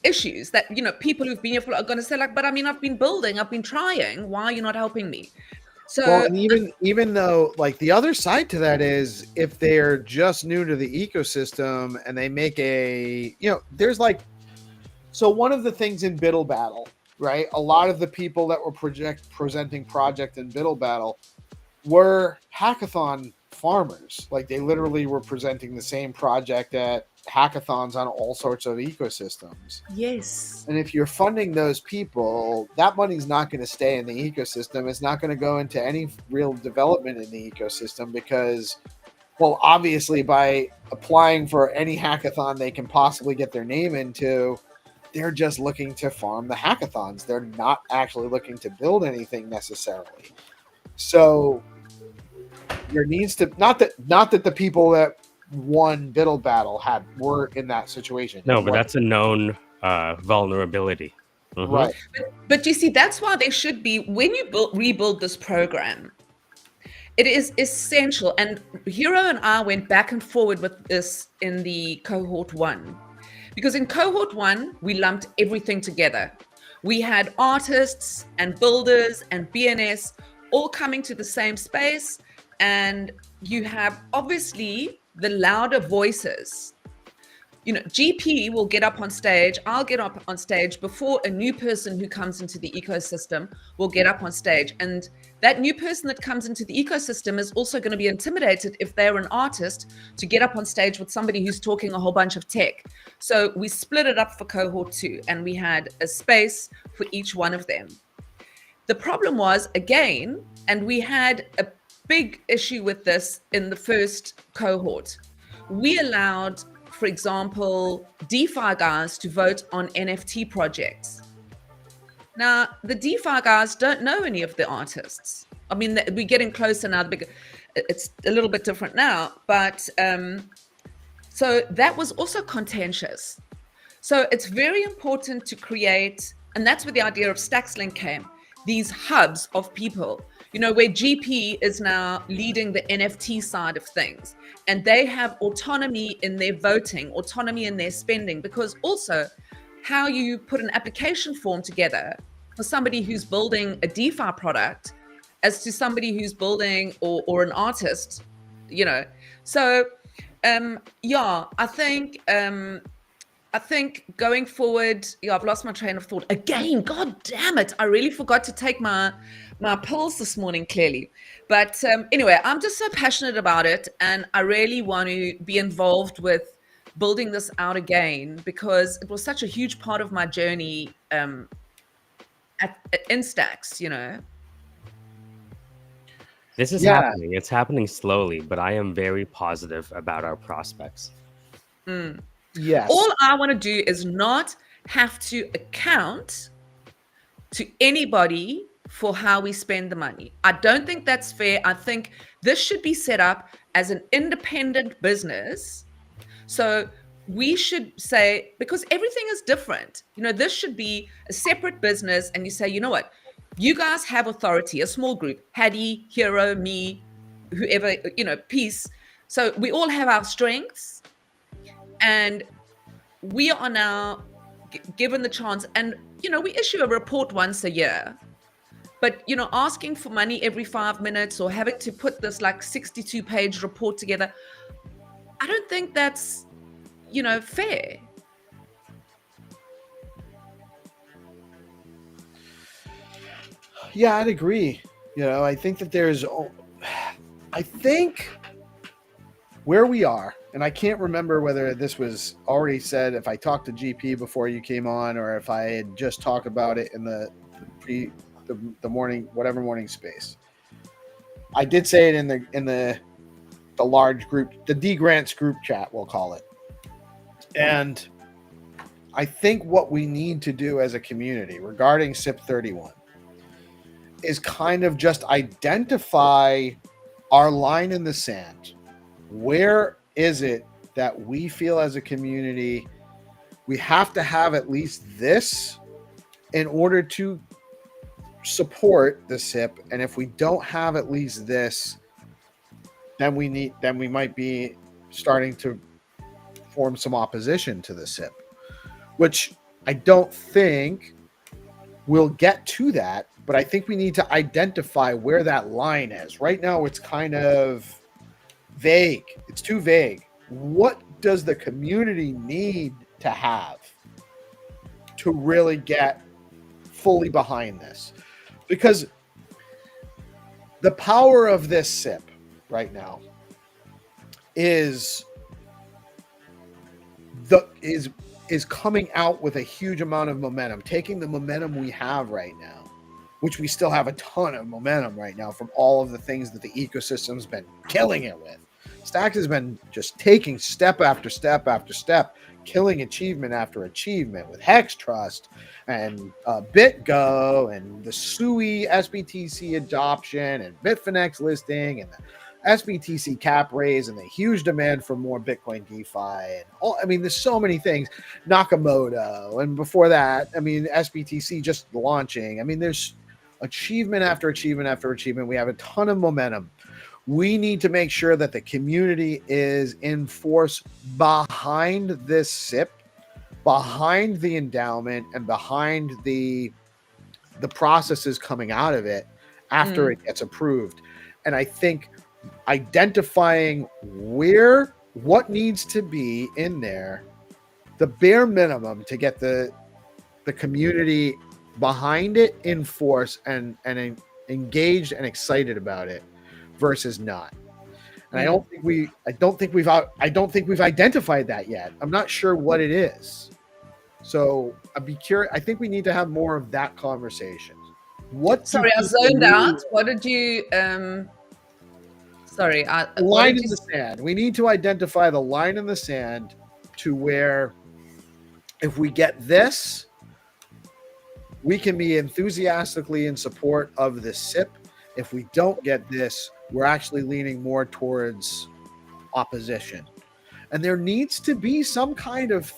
issues that, people who've been here for are going to say but I mean, I've been building, I've been trying, why are you not helping me? So Well, and even though, like, the other side to that is if they're just new to the ecosystem and they make there's like, so one of the things in Biddle Battle, right? A lot of the people that were presenting project in Biddle Battle were hackathon farmers. Like, they literally were presenting the same project at hackathons on all sorts of ecosystems. yes, And if you're funding those people, that money's not going to stay in the ecosystem. It's not going to go into any real development in the ecosystem because, well, obviously, by applying for any hackathon they can possibly get their name into, they're just looking to farm the hackathons. They're not actually looking to build anything necessarily. So there needs to not that the people that won Biddle Battle were in that situation. No, but that's a known vulnerability. Mhm. Right. but you see, that's why there should be, when you rebuild this program, it is essential. And Hero and I went back and forward with this in the cohort 1, because in cohort 1 we lumped everything together. We had artists and builders and BNS all coming to the same space, and you have obviously the louder voices. GP will get up on stage, I'll get up on stage before a new person who comes into the ecosystem will get up on stage. And that new person that comes into the ecosystem is also going to be intimidated, if they're an artist, to get up on stage with somebody who's talking a whole bunch of tech. So we split it up for cohort 2, and we had a space for each one of them. The problem was, again, and we had a big issue with this in the first cohort, we allowed, for example, DeFi guys to vote on NFT projects. Now, the DeFi guys don't know any of the artists. I mean, we're getting closer now. It's a little bit different now, but so that was also contentious. So it's very important to create, and that's where the idea of StacksLink came, these hubs of people, where GP is now leading the NFT side of things, and they have autonomy in their voting, autonomy in their spending, because also how you put an application form together for somebody who's building a DeFi product as to somebody who's building or an artist, So, I think going forward, I've lost my train of thought again. God damn it. I really forgot to take my pills this morning, clearly. But anyway, I'm just so passionate about it. And I really want to be involved with building this out again, because it was such a huge part of my journey at Instax, This is happening. It's happening slowly, but I am very positive about our prospects. Yes. All I want to do is not have to account to anybody for how we spend the money. I don't think that's fair. I think this should be set up as an independent business. So we should say, because everything is different, this should be a separate business. And you say, you know what? You guys have authority, a small group, Hattie, Hero, me, whoever, Peace. So we all have our strengths. And we are now given the chance, and we issue a report once a year, but asking for money every 5 minutes or having to put this like 62-page report together, I don't think that's fair. Yeah, I'd agree. I think that I think where we are, and I can't remember whether this was already said, if I talked to GP before you came on, or if I had just talked about it in the morning, whatever morning space. I did say it in the large group, the D Grants group chat, we'll call it. And I think what we need to do as a community regarding SIP 31 is kind of just identify our line in the sand. Where is it that we feel as a community we have to have at least this in order to support the SIP? And if we don't have at least this, then we might be starting to form some opposition to the SIP, which I don't think we'll get to that, but I think we need to identify where that line is. Right now, it's kind of vague. It's too vague. What does the community need to have to really get fully behind this? Because the power of this SIP right now is coming out with a huge amount of momentum, taking the momentum we have right now, which we still have a ton of momentum right now from all of the things that the ecosystem's been killing it with. Stacks has been just taking step after step after step, killing achievement after achievement with Hex Trust and BitGo and the SUI SBTC adoption and Bitfinex listing and the SBTC cap raise and the huge demand for more Bitcoin DeFi and all. I mean, there's so many things. Nakamoto, and before that, I mean, SBTC just launching. I mean, there's achievement after achievement after achievement. We have a ton of momentum. We need to make sure that the community is in force behind this SIP, behind the endowment, and behind the processes coming out of it after it gets approved. And I think identifying what needs to be in there, the bare minimum to get the community behind it, in force, and engaged and excited about it, versus not. And I don't think we've identified that yet. I'm not sure what it is. So I'd be curious. I think we need to have more of that conversation. Sorry, I zoned out. What did you? Sorry, line in the sand. We need to identify the line in the sand to where, if we get this, we can be enthusiastically in support of the SIP. If we don't get this, we're actually leaning more towards opposition. And there needs to be some kind of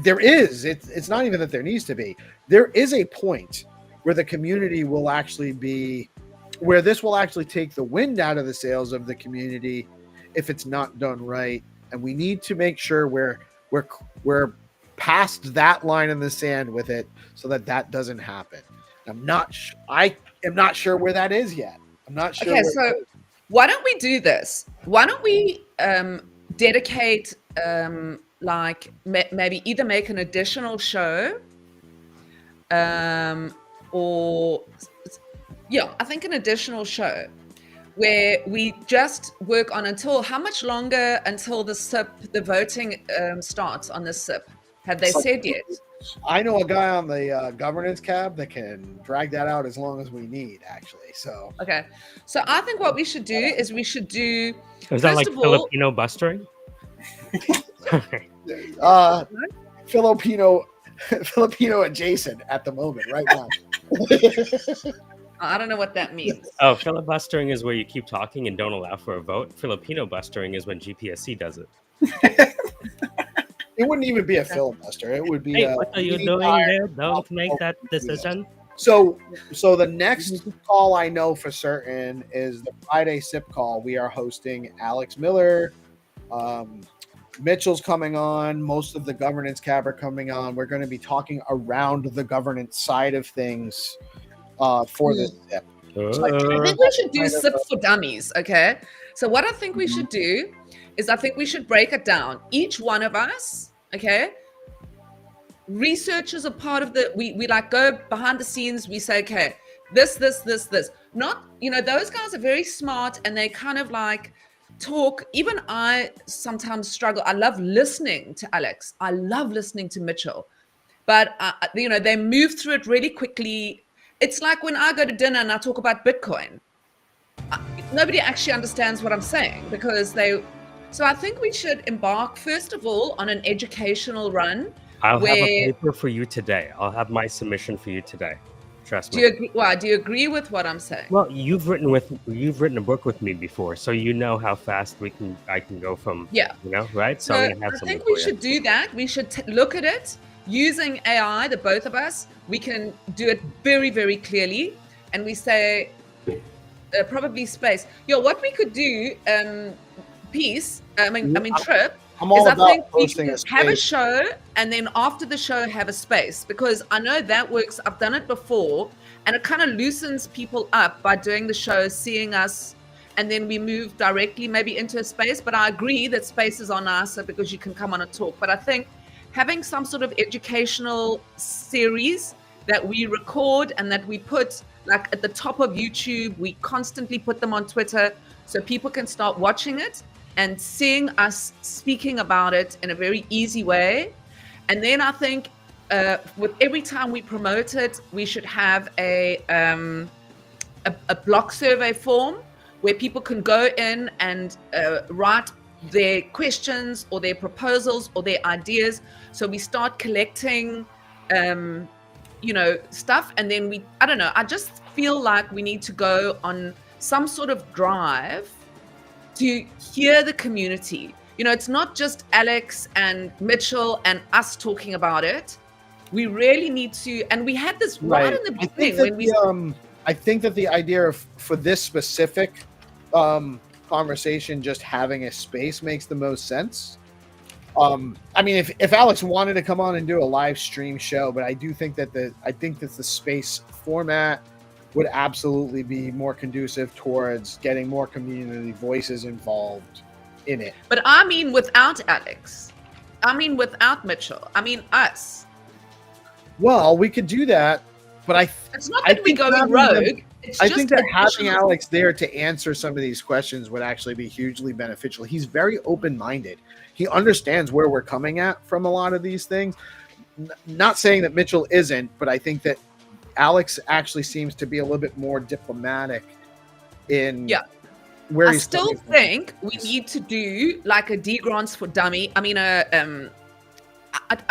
there is. It's not even that there needs to be. There is a point where the community will actually be, where this will actually take the wind out of the sails of the community if it's not done right. And we need to make sure we're past that line in the sand with it, so that doesn't happen. I am not sure where that is yet. I'm not sure. Okay, so why don't we do this? Why don't we dedicate, like maybe either make an additional show, or I think an additional show where we just work on how much longer until the SIP, the voting starts on the SIP? Have they said yet? I know a guy on the governance cab that can drag that out as long as we need, actually. So okay, so I think what we should do is Is that like Filipino bustering? Filipino adjacent at the moment, right now. I don't know what that means. Oh, filibustering is where you keep talking and don't allow for a vote. Filipino bustering is when GPSC does it. It wouldn't even be a filibuster. It would be. Hey, what are you doing there? Don't make that decision. So the next call I know for certain is the Friday SIP call. We are hosting Alex Miller. Mitchell's coming on. Most of the governance cab are coming on. We're going to be talking around the governance side of things for this SIP. So I think we should do SIP for dummies. Okay. So what I think we should do is I think we should break it down. Each one of us, okay, research is a part of we like go behind the scenes. We say, okay, this. Not, those guys are very smart and they kind of like talk. Even I sometimes struggle. I love listening to Alex. I love listening to Mitchell, but they move through it really quickly. It's like when I go to dinner and I talk about Bitcoin, nobody actually understands what I'm saying because so I think we should embark, first of all, on an educational run. I'll have a paper for you today. I'll have my submission for you today. Trust me. Do you agree with what I'm saying? Well, you've written a book with me before, so you know how fast I can go from. Yeah. Right? So I'm gonna have I think we should do that. We should look at it using AI. The both of us, we can do it very, very clearly, and we say probably space. What we could do. Trip, I'm all is I about think we hosting can a have a space. show and then after the show have a space, because I know that works. I've done it before, and it kind of loosens people up by doing the show, seeing us, and then we move directly maybe into a space. But I agree that spaces are nicer because you can come on and talk. But I think having some sort of educational series that we record and that we put like at the top of YouTube, we constantly put them on Twitter so people can start watching it and seeing us speaking about it in a very easy way. And then I think with every time we promote it, we should have a block survey form where people can go in and write their questions or their proposals or their ideas. So we start collecting, stuff, and then I don't know, I just feel like we need to go on some sort of drive to hear the community. It's not just Alex and Mitchell and us talking about it. We really need to, and we had this right in the beginning when I think that the idea for this specific conversation, just having a space makes the most sense. I mean, if Alex wanted to come on and do a live stream show, but I do think that the space format would absolutely be more conducive towards getting more community voices involved in it. But I mean, without Alex, I mean, without Mitchell, I mean, us. Well, we could do that, but it's not that we go rogue. I think that having Alex there to answer some of these questions would actually be hugely beneficial. He's very open-minded. He understands where we're coming at from a lot of these things. Not saying that Mitchell isn't, but I think that Alex actually seems to be a little bit more diplomatic in where he's I still think we need to do like a D grants for dummy. I mean, I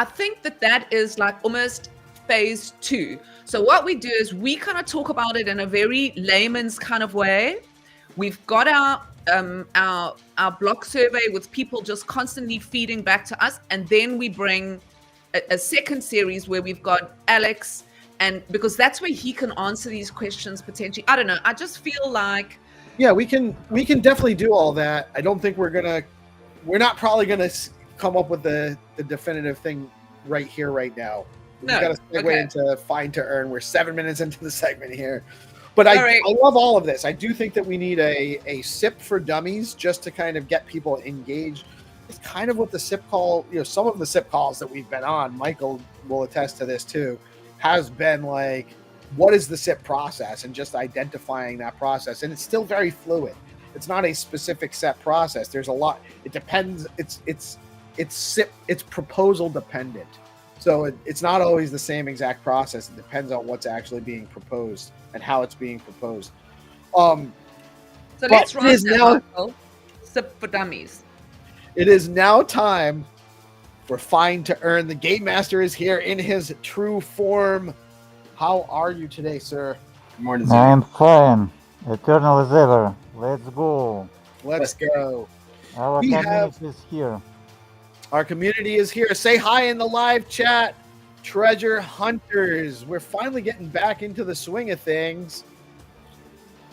think that is like almost phase 2. So what we do is we kind of talk about it in a very layman's kind of way. We've got our block survey with people just constantly feeding back to us, and then we bring a second series where we've got Alex, and because that's where he can answer these questions potentially. I don't know. I just feel like we can definitely do all that. I don't think we're not probably gonna come up with the definitive thing right here, right now. We've got to segue into Find to Earn. We're 7 minutes into the segment here. But I love all of this. I do think that we need a SIP for dummies just to kind of get people engaged. It's kind of what the SIP call, some of the SIP calls that we've been on, Michael will attest to this too, has been like, what is the SIP process? And just identifying that process. And it's still very fluid. It's not a specific set process. There's a lot. It depends. It's proposal dependent. So it's not always the same exact process. It depends on what's actually being proposed and how it's being proposed. So let's run now, Michael. SIP for dummies. It is now time for Find to Earn. The Game Master is here in his true form. How are you today, sir? Good morning, I am fine. Eternal as ever. Let's go. Let's go. Our community is here. Our community is here. Say hi in the live chat. Treasure Hunters. We're finally getting back into the swing of things.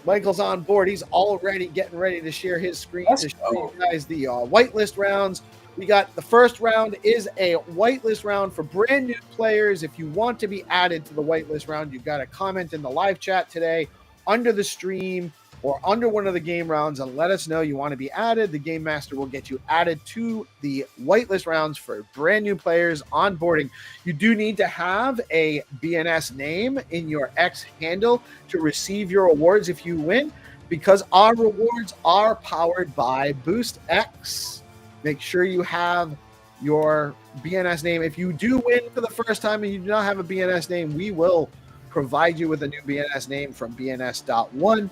Michael's on board. He's already getting ready to share his screen to show you guys the whitelist rounds. We got the first round is a whitelist round for brand new players. If you want to be added to the whitelist round, you've got to comment in the live chat today under the stream or under one of the game rounds and let us know you want to be added. The Game Master will get you added to the whitelist rounds for brand new players onboarding. You do need to have a BNS name in your X handle to receive your awards if you win, because our rewards are powered by BoostX. Make sure you have your BNS name. If you do win for the first time and you do not have a BNS name, we will provide you with a new BNS name from BNS.1.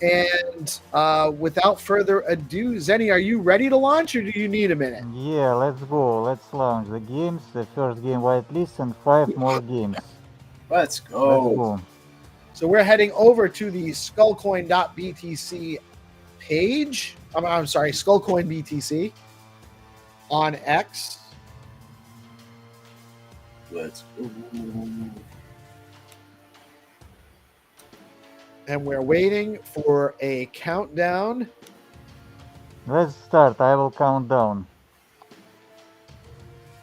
And without further ado, Zenny, are you ready to launch or do you need a minute? Yeah, let's go. Let's launch the games. The first game whitelist and 5 more games. Let's go. So we're heading over to the skullcoin.btc page. I'm sorry, Skullcoin BTC on X. Let's go. And we're waiting for a countdown. Let's start. I will count down.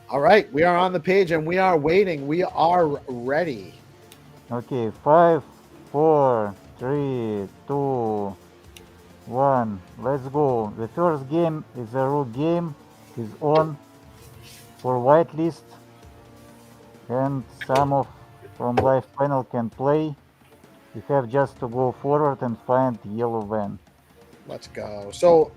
All right, we are on the page and we are waiting. We are ready. Okay, 5, 4, 3, 2, 1. Let's go. The first game is a rook game. Is on for whitelist, and some of from live panel can play. You have just to go forward and find yellow van. Let's go. So,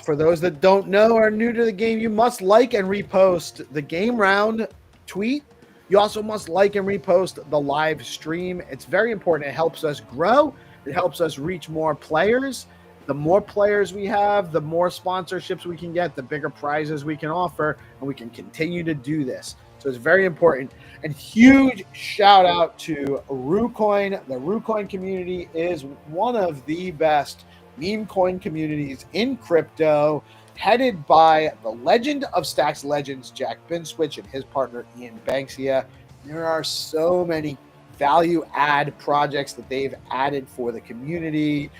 for those that don't know or are new to the game, you must like and repost the game round tweet. You also must like and repost the live stream. It's very important. It helps us grow. It helps us reach more players. The more players we have, the more sponsorships we can get, the bigger prizes we can offer, and we can continue to do this. So it's very important. And huge shout out to RuCoin. The RuCoin community is one of the best meme coin communities in crypto, headed by the legend of Stacks Legends, Jack Binswitch, and his partner Ian Banksia. There are so many value add projects that they've added for the community.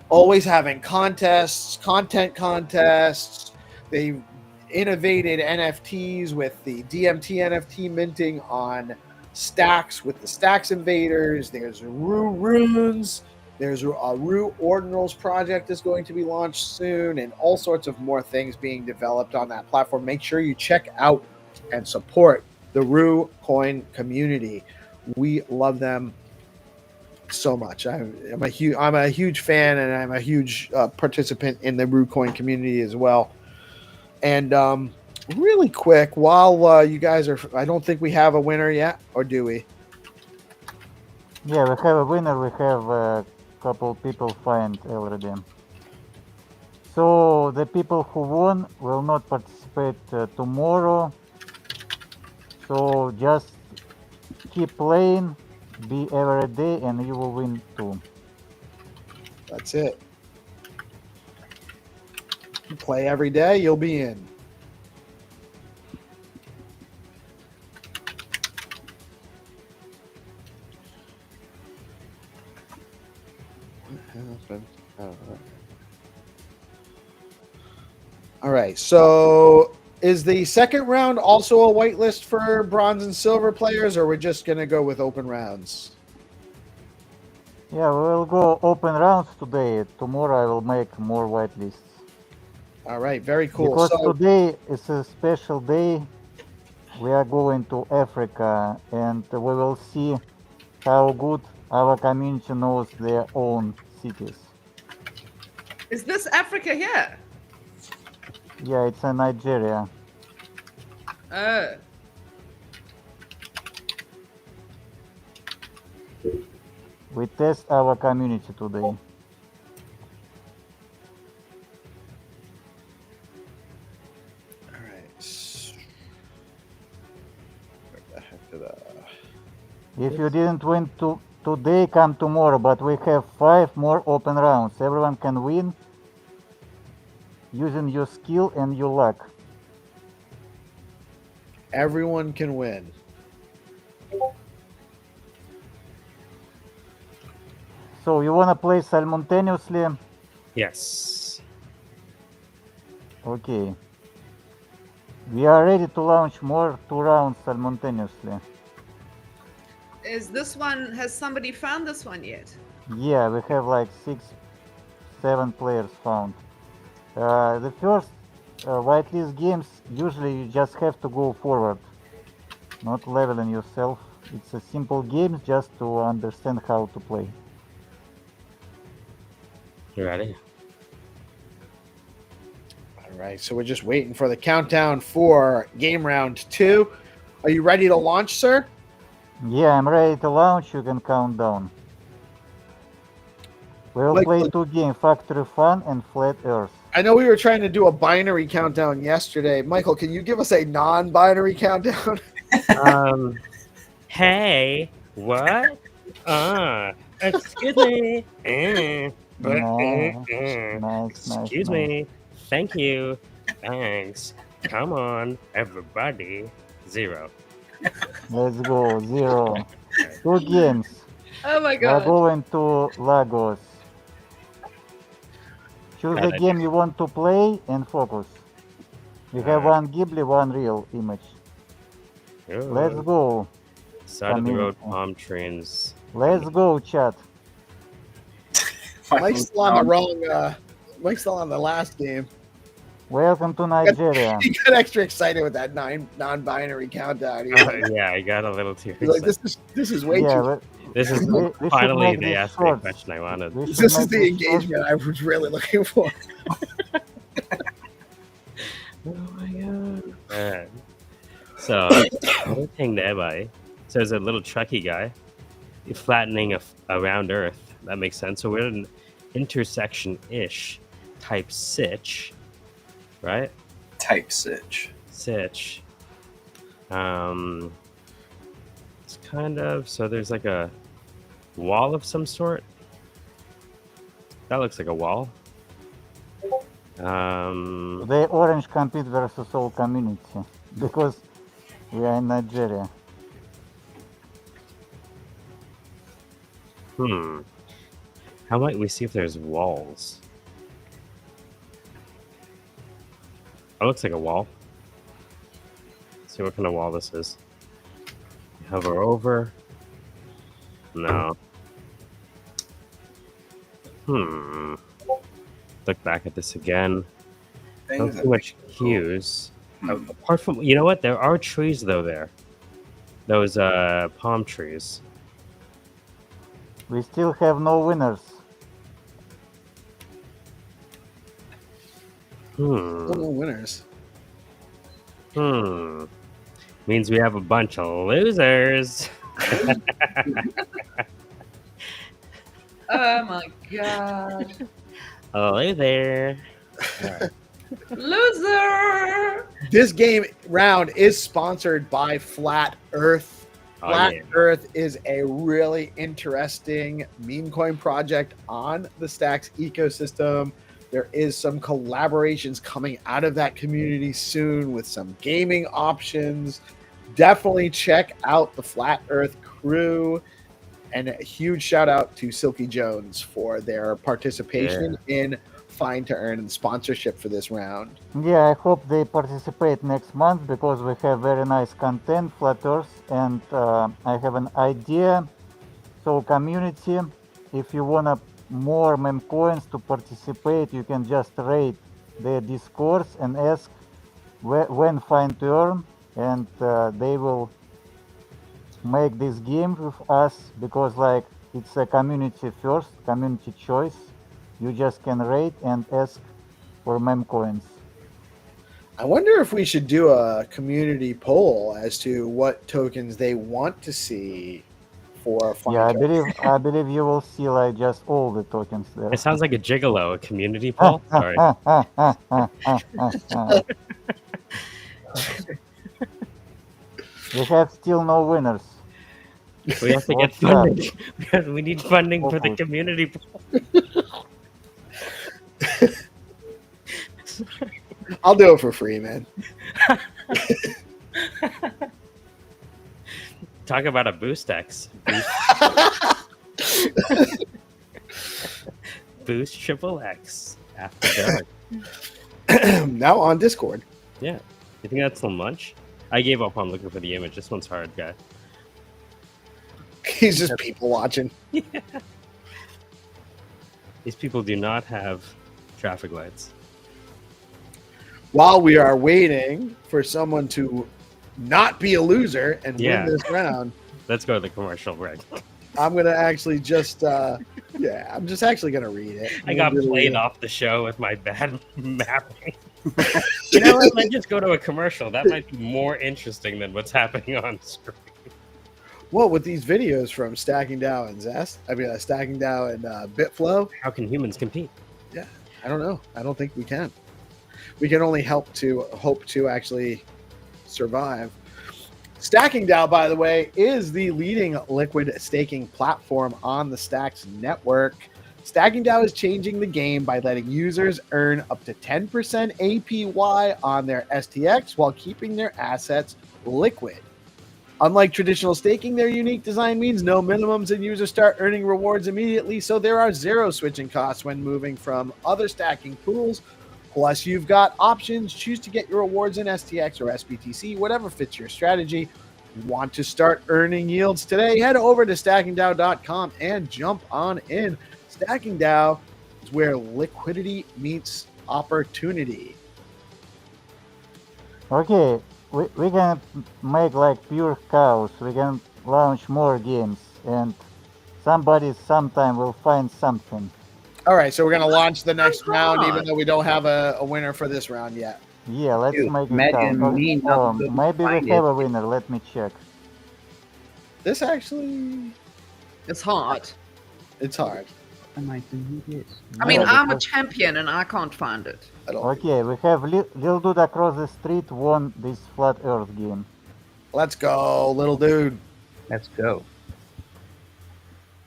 Always having contests, content contests. They've innovated NFTs with the DMT NFT minting on Stacks with the Stacks Invaders. There's Runes. There's a Rue Ordinals project is going to be launched soon, and all sorts of more things being developed on that platform. Make sure you check out and support the Rue Coin community. We love them so much. I'm a huge fan, and I'm a huge participant in the Rue Coin community as well. And really quick, while you guys are, I don't think we have a winner yet, or do we? Yeah, we have a winner. We have a couple people find already. So the people who won will not participate tomorrow. So just keep playing, be every day, and you will win too. That's it. You play every day, you'll be in. All right. So is the second round also a whitelist for bronze and silver players, or we're just going to go with open rounds? Yeah, we will go open rounds today. Tomorrow I will make more whitelists. All right. Very cool. Because So, today is a special day. We are going to Africa, and we will see how good our community knows their own cities. Is this Africa here? Yeah, it's in Nigeria. Oh. We test our community today. all right. Where the heck did If you didn't win today, come tomorrow, but we have 5 more open rounds. Everyone can win using your skill and your luck. everyone can win. So you wanna play simultaneously? Yes. Okay. We are ready to launch more 2 rounds simultaneously. Is this one, has somebody found this one yet? Yeah, we have like 6, 7 players found. The first whitelist games, usually you just have to go forward, not leveling yourself. It's a simple game just to understand how to play. You ready? All right. So we're just waiting for the countdown for game round 2. Are you ready to launch, sir? Yeah, I'm ready to launch. You can count down. We'll Like- play 2 games, Factory Fun and Flat Earth. I know we were trying to do a binary countdown yesterday. Michael, can you give us a non-binary countdown? Hey, what? Excuse me. Nice. Excuse me. Thank you. Thanks. Come on, everybody. 0. Let's go. 0. 2 games. Oh my We're god. going to Lagos. Choose the Got it. game you want to play and focus. We have one Ghibli, one real image. Let's go. Side of the road community. palm trees. Let's go, chat. Mike's still on the wrong. Mike's still on the last game. Welcome to Nigeria. He got extra excited with that non-binary countdown. He was like, Yeah, I got a little too he's like, excited. this is way Yeah, too. but This is we should finally make they this asked me a short. question I wanted. we should This is make the this short. engagement I was really looking for. Oh my god. Alright. So, everything nearby. So there's a little Trekkie guy flattening around Earth. That makes sense. So we're at an intersection-ish type sitch, right? Type sitch. Sitch. It's kind of, so there's like a wall of some sort. That looks like a wall. The orange compete versus all community because we are in Nigeria. How might we see if there's walls? That looks like a wall. Let's see what kind of wall this is. Hover over. No. Look back at this again. Not too much cues. Apart from, you know what? There are trees though there. Those palm trees. We still have no winners. Still no winners. Means we have a bunch of losers. Oh my god. Hello there. Loser! This game round is sponsored by Flat Earth. Flat Earth is a really interesting meme coin project on the Stacks ecosystem. There is some collaborations coming out of that community soon with some gaming options. Definitely check out the Flat Earth crew. And a huge shout out to Silky Jones for their participation in Fine to Earn and sponsorship for this round. Yeah, I hope they participate next month because we have very nice content, Flat Earth, and I have an idea. So community, if you wanna more meme coins to participate, you can just rate their discourse and ask when Fine to Earn, and they will make this game with us because like it's a community first, community choice. You just can rate and ask for meme coins. I wonder if we should do a community poll as to what tokens they want to see for Fine Yeah, to Earn. I believe you will see like just all the tokens there. It sounds like a gigolo, a community poll. Sorry. We have still no winners. We have to get funding. We need funding for the community poll. I'll do it for free, man. Talk about a boost X. Boost triple X after dark. Now on Discord. Yeah. You think that's some lunch? I gave up on looking for the image. This one's hard, guy. He's just people watching. These people do not have traffic lights. While we are waiting for someone to not be a loser and win this round, let's go to the commercial break. I'm gonna actually just I'm just actually gonna read it. I got played off the show with my bad mapping. You know what? Let's just go to a commercial. That might be more interesting than what's happening on screen. Well, with these videos from StackingDAO and StackingDAO and Bitflow, how can humans compete? Yeah, I don't know. I don't think we can. We can only hope to actually survive. StackingDAO, by the way, is the leading liquid staking platform on the Stacks network. StackingDAO is changing the game by letting users earn up to 10% APY on their STX while keeping their assets liquid. Unlike traditional staking, their unique design means no minimums and users start earning rewards immediately, so there are zero switching costs when moving from other stacking pools Plus, you've got options. Choose to get your rewards in STX or SBTC, whatever fits your strategy. Want to start earning yields today? Head over to StackingDAO.com and jump on in. StackingDAO is where liquidity meets opportunity. Okay, we can make like pure chaos. We can launch more games, and somebody sometime will find something. All right, so we're going to launch the next Oh, round, even God. though we don't have a winner for this round yet. Yeah, let's Dude, make it imagine count. me not able to Maybe we find have it. a winner. Let me check. This actually, It's hard. it's hard. Am I doing this? I mean, Yeah, I'm a because- champion and I can't find it. I don't think- Okay, we have Lil Dude across the street won this Flat Earth game. Let's go, little dude. Let's go.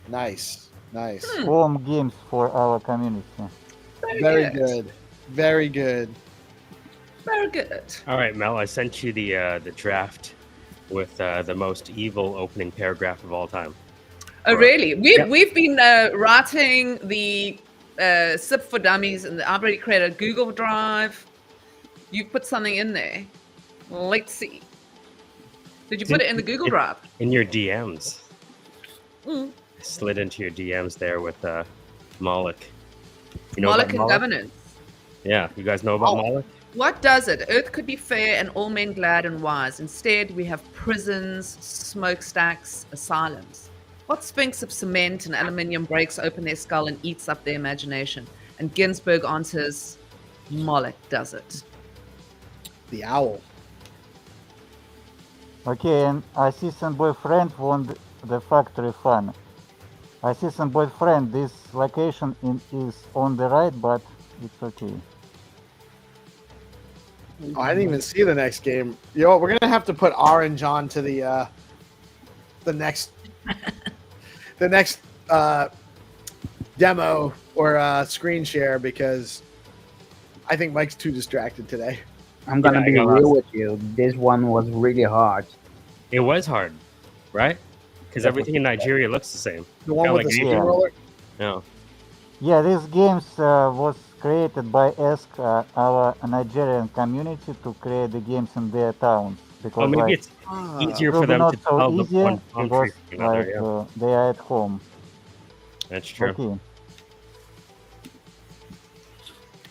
Nice. Home games for our community. Very good. Very good. Very good. All right, Mel, I sent you the draft with the most evil opening paragraph of all time. Oh, really? Yeah. We've been writing the SIP for Dummies, and I've already created a Google Drive. You put something in there. Let's see. Did you put it in the Google Drive? In your DMs. Mm. Slid into your DMs there with Moloch. You know Moloch about and Moloch? governance. Yeah, you guys know about Moloch? What does it? Earth could be fair and all men glad and wise. Instead, we have prisons, smokestacks, asylums. What sphinx of cement and aluminium breaks open their skull and eats up their imagination? And Ginsburg answers, Moloch does it. The owl. Okay, and assistant boyfriend won the factory fun. Assistant boyfriend, this location is on the right, but it's okay. Oh, I didn't even see the next game. You know what? We're gonna have to put Orange on to the next the next demo or screen share because I think Mike's too distracted today. I'm gonna Yeah, I be got real lost. with you. This one was really hard. It was hard, right? Because everything in Nigeria looks the same. The one Yeah, with like the you. steamroller. No. Yeah, these games was created by our Nigerian community to create the games in their towns because Oh, maybe like, it's Ah. easier it will for be them not to so tell the easier one country because from another. like Yeah, they are at home. that's true. Okay.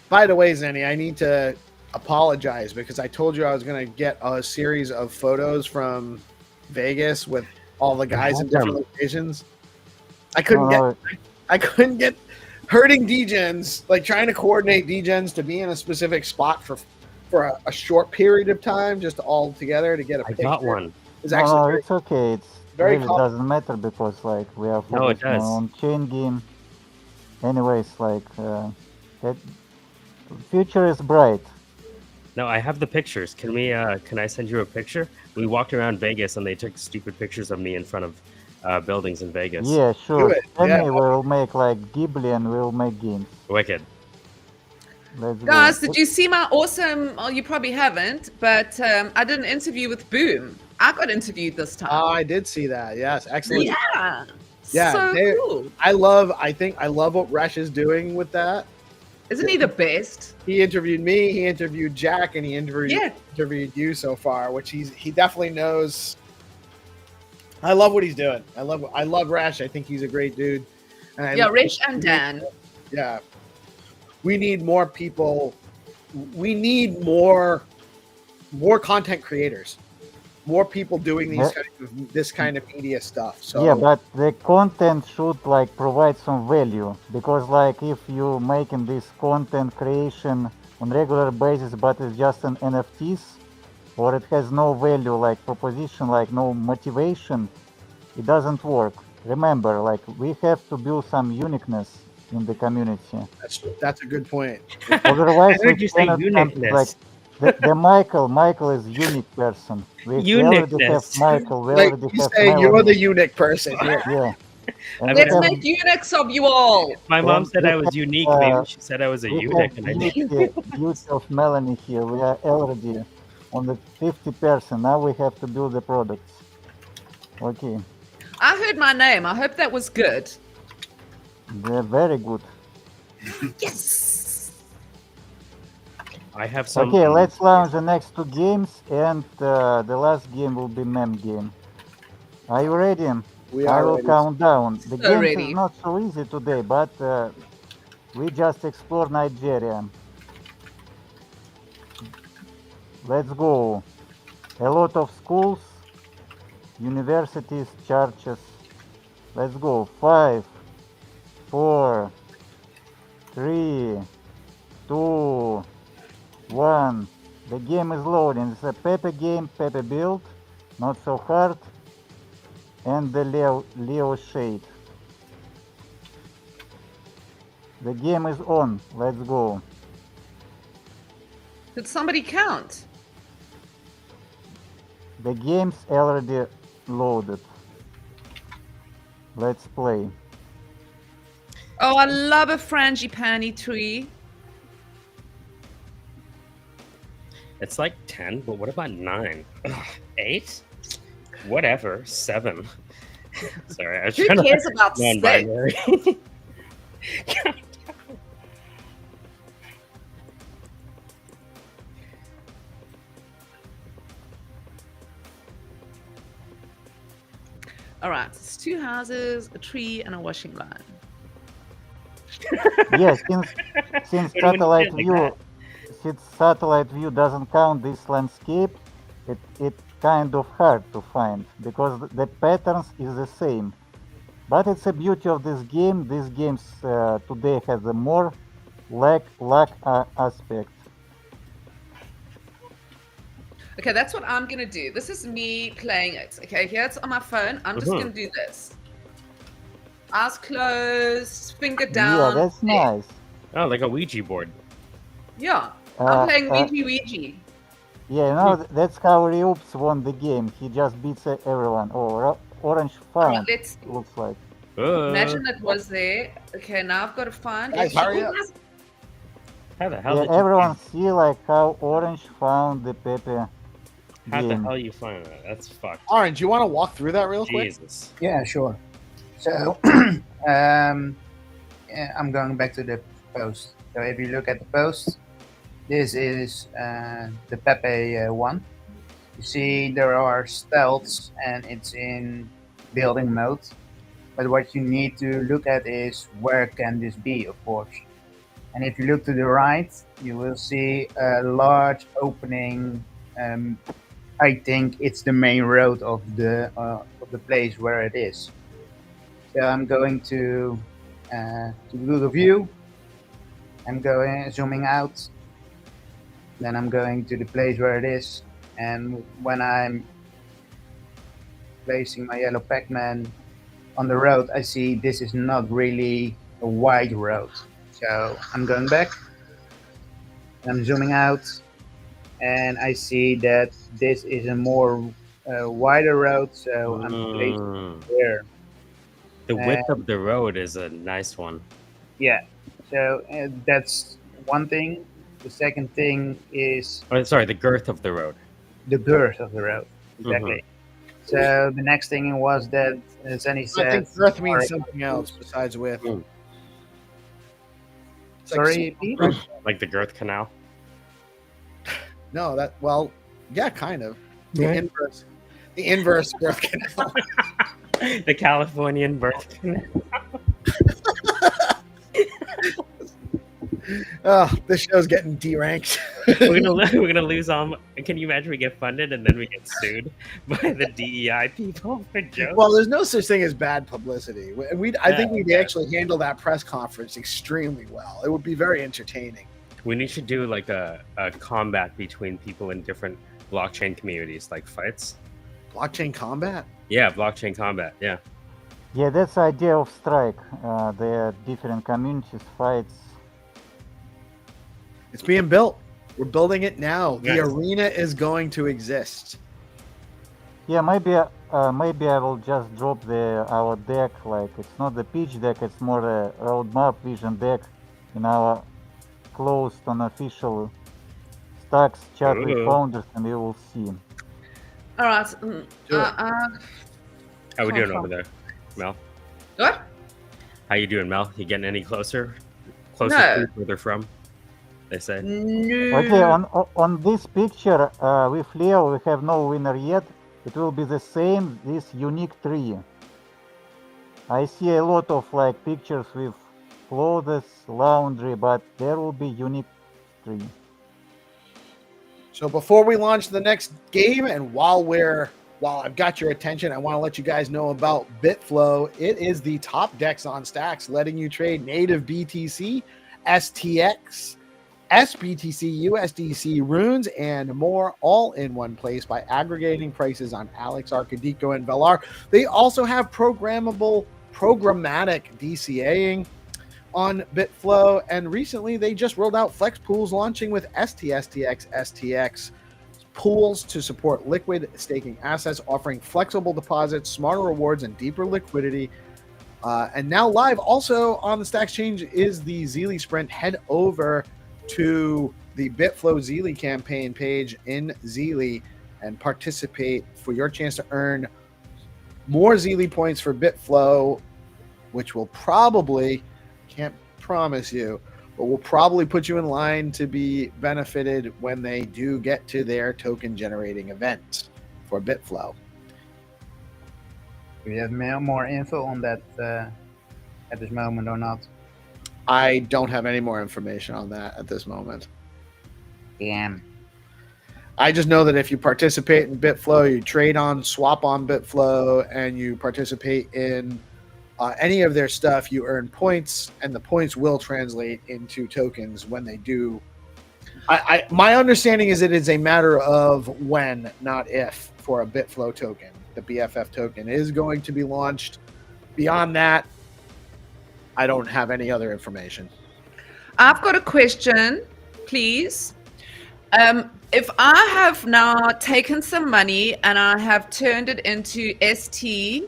By the way, Zenny, I need to apologize because I told you I was going to get a series of photos from Vegas with all the guys in different locations. I couldn't get herding degens, like trying to coordinate degens to be in a specific spot for a short period of time, just all together to get a I picture. got one. It's actually No, very, it's okay. It's very really com- doesn't matter because like we are No, it focusing does. on chain game. Anyways, like that future is bright. No, I have the pictures. Can we? Can I send you a picture? We walked around Vegas and they took stupid pictures of me in front of buildings in Vegas. Yeah, sure. it, Send yeah. me, we'll make like Ghibli and we'll make games. Wicked. Let's Guys, go. did you see my awesome? Oh, you probably haven't, but I did an interview with Boom. I got interviewed this time. I did see that. Yes, excellent. Yeah. Yeah, So they- cool. I love what Resh is doing with that. Isn't he the best? He interviewed me, he interviewed Jack, and he interviewed you so far, which he definitely knows. I love what he's doing. I love Resh. I think he's a great dude. And I Yeah, love- Rich and Dan. Yeah. We need more people. We need more content creators. More people doing this kind of media stuff. So Yeah, but the content should like provide some value because like if you making this content creation on regular basis but it's just an NFTs or it has no value like proposition, like no motivation, it doesn't work. Remember, like we have to build some uniqueness in the community. that's a good point. Otherwise, I heard we you say cannot uniqueness. the Michael is unique person. We already have Uniqueness. Michael. We Like already you have say, you're Melanie. the unique person. Yeah. Yeah. And I we Let's would have- make eunuchs of you all. My mom said we I was have, unique. Maybe she said I was a we eunuch, have and I did. beauty of Melanie here. We are already on the 50%. Now we have to build the products. Okay, I heard my name. I hope that was good. they're very good. Yes. I have some. Okay, let's launch the next 2 games, and the last game will be mem game. Are you ready? We I are will ready. count down. The So games ready. is not so easy today, but we just explore Nigeria. Let's go. A lot of schools, universities, churches. Let's go. 5, 4, 3, 2, 1. The game is loading. It's a Pepe game, Pepe build, not so hard, and the Leo shade. The game is on. Let's go. Did somebody count? The game's already loaded. Let's play. Oh, I love a frangipani tree. It's like 10, but what about 9? Ugh, 8? Whatever. 7. Sorry, I was Who trying to cares about six? non-binary. All right, it's 2 houses, a tree, and a washing line. Yes, since What do you want to do like since satellite view doesn't count this landscape, it kind of hard to find because the patterns is the same. But it's a beauty of this game. These games today has a more luck aspect. Okay, that's what I'm gonna do. This is me playing it. Okay, here it's on my phone. I'm just gonna do this. Eyes closed, finger down. Yeah, that's there. nice. Oh, like a Ouija board. Yeah, Uh, I'm playing uh, Ouija. Yeah, you know, that's how Ryups won the game. He just beats everyone. Oh, orange All right, found, let's see. looks like. Imagine it was there. Okay, now I've got to find. Guys, hurry up. How the hell Yeah, did you everyone see like how orange found the Pepe How the game. hell you find that? That's fucked. Orange, you want to walk through that real quick? Jesus. Yeah, sure. So, yeah, I'm going back to the post. So if you look at the post, this is the Pepe one. You see there are stealths and it's in building mode. But what you need to look at is where can this be, of course. And if you look to the right, you will see a large opening. I think it's the main road of the place where it is. So I'm going to do the view. I'm going zooming out. Then I'm going to the place where it is. And when I'm placing my yellow Pac-Man on the road, I see this is not really a wide road. So I'm going back. I'm zooming out. And I see that this is a more wider road. So I'm placing there. The width of the road is a nice one. Yeah, so that's one thing. The second thing is Oh, sorry, the girth of the road. the girth of the road. Exactly. So the next thing was that Zenny I said. think girth means something else besides width. Mm. It's like Sorry, Pete? Like the girth canal. No, that well, yeah, kind of. The inverse girth canal. The Californian birth canal. Oh, this show's getting deranked. We're gonna lose all. Can you imagine we get funded and then we get sued by the DEI people for jokes? Well, there's no such thing as bad publicity. I think we'd Yeah. actually handle that press conference extremely well. It would be very entertaining. We should do like a combat between people in different blockchain communities, like fights. Blockchain combat? Yeah, blockchain combat. Yeah. Yeah, that's the idea of strike. There are different communities, fights. It's being built. We're building it now. The Yes. arena is going to exist. Yeah, maybe I will just drop our deck. Like it's not the pitch deck, it's more the roadmap vision deck in our closed unofficial stacks chat with Ooh. founders, and you will see. All right. Do it. How we Come doing from- over there, Mel? What? How you doing, Mel? You getting any closer? Closer No. to where they're from? they say. No. Okay, on this picture with Leo, we have no winner yet. It will be the same, this unique tree. I see a lot of like pictures with clothes, laundry, but there will be unique tree. So before we launch the next game, and while I've got your attention, I want to let you guys know about Bitflow. It is the top DEX on Stacks, letting you trade native BTC, STX, SBTC, USDC, runes, and more all in one place by aggregating prices on Alex, Arcadico, and Velar. They also have programmatic DCAing on Bitflow, and recently they just rolled out flex pools, launching with STX pools to support liquid staking assets, offering flexible deposits, smarter rewards, and deeper liquidity. And now live also on the Stacks Change is the Zeely Sprint. Head over to the Bitflow Zeely campaign page in Zeely and participate for your chance to earn more Zeely points for Bitflow, which will probably, can't promise you, but will probably put you in line to be benefited when they do get to their token generating event for Bitflow. Do you have more info on that at this moment or not? I don't have any more information on that at this moment. Damn. I just know that if you participate in Bitflow, you trade on, swap on Bitflow, and you participate in any of their stuff, you earn points, and the points will translate into tokens when they do. My understanding is it is a matter of when, not if, for a Bitflow token. The BFF token is going to be launched. Beyond that, I don't have any other information. I've got a question, please. If I have now taken some money and I have turned it into STX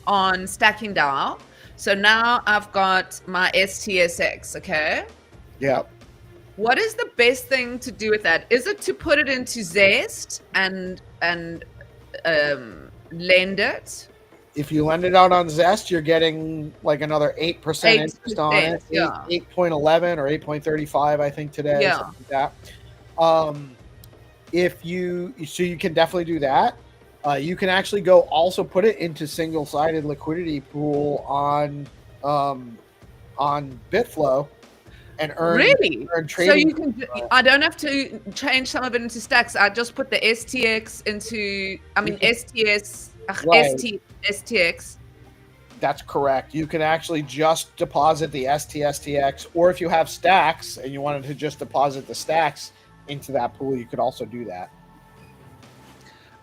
on StackingDAO, so now I've got my STSX, okay? Yeah. What is the best thing to do with that? Is it to put it into Zest and lend it? If you lend it out on Zest, you're getting like another 8% interest on it, 8.11 or 8.35, I think today, something like that. So you can definitely do that. You can actually go also put it into single-sided liquidity pool on Bitflow and earn trading. So you can. I don't have to change some of it into stacks. I just put the STX into. STS. Right. STX. That's correct. You can actually just deposit the STX, or if you have stacks and you wanted to just deposit the stacks into that pool, you could also do that.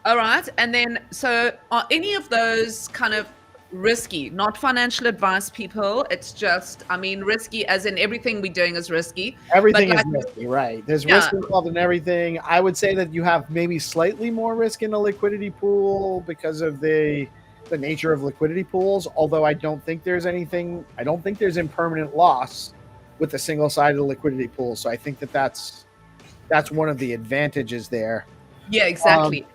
All right. And then, so are any of those kind of risky? Not financial advice, people. It's just, risky as in everything we're doing is risky. Everything is risky, right? There's risk involved in everything. I would say that you have maybe slightly more risk in a liquidity pool because of the nature of liquidity pools, although I don't think there's impermanent loss with a single-sided liquidity pool. So I think that's one of the advantages there. Yeah, exactly.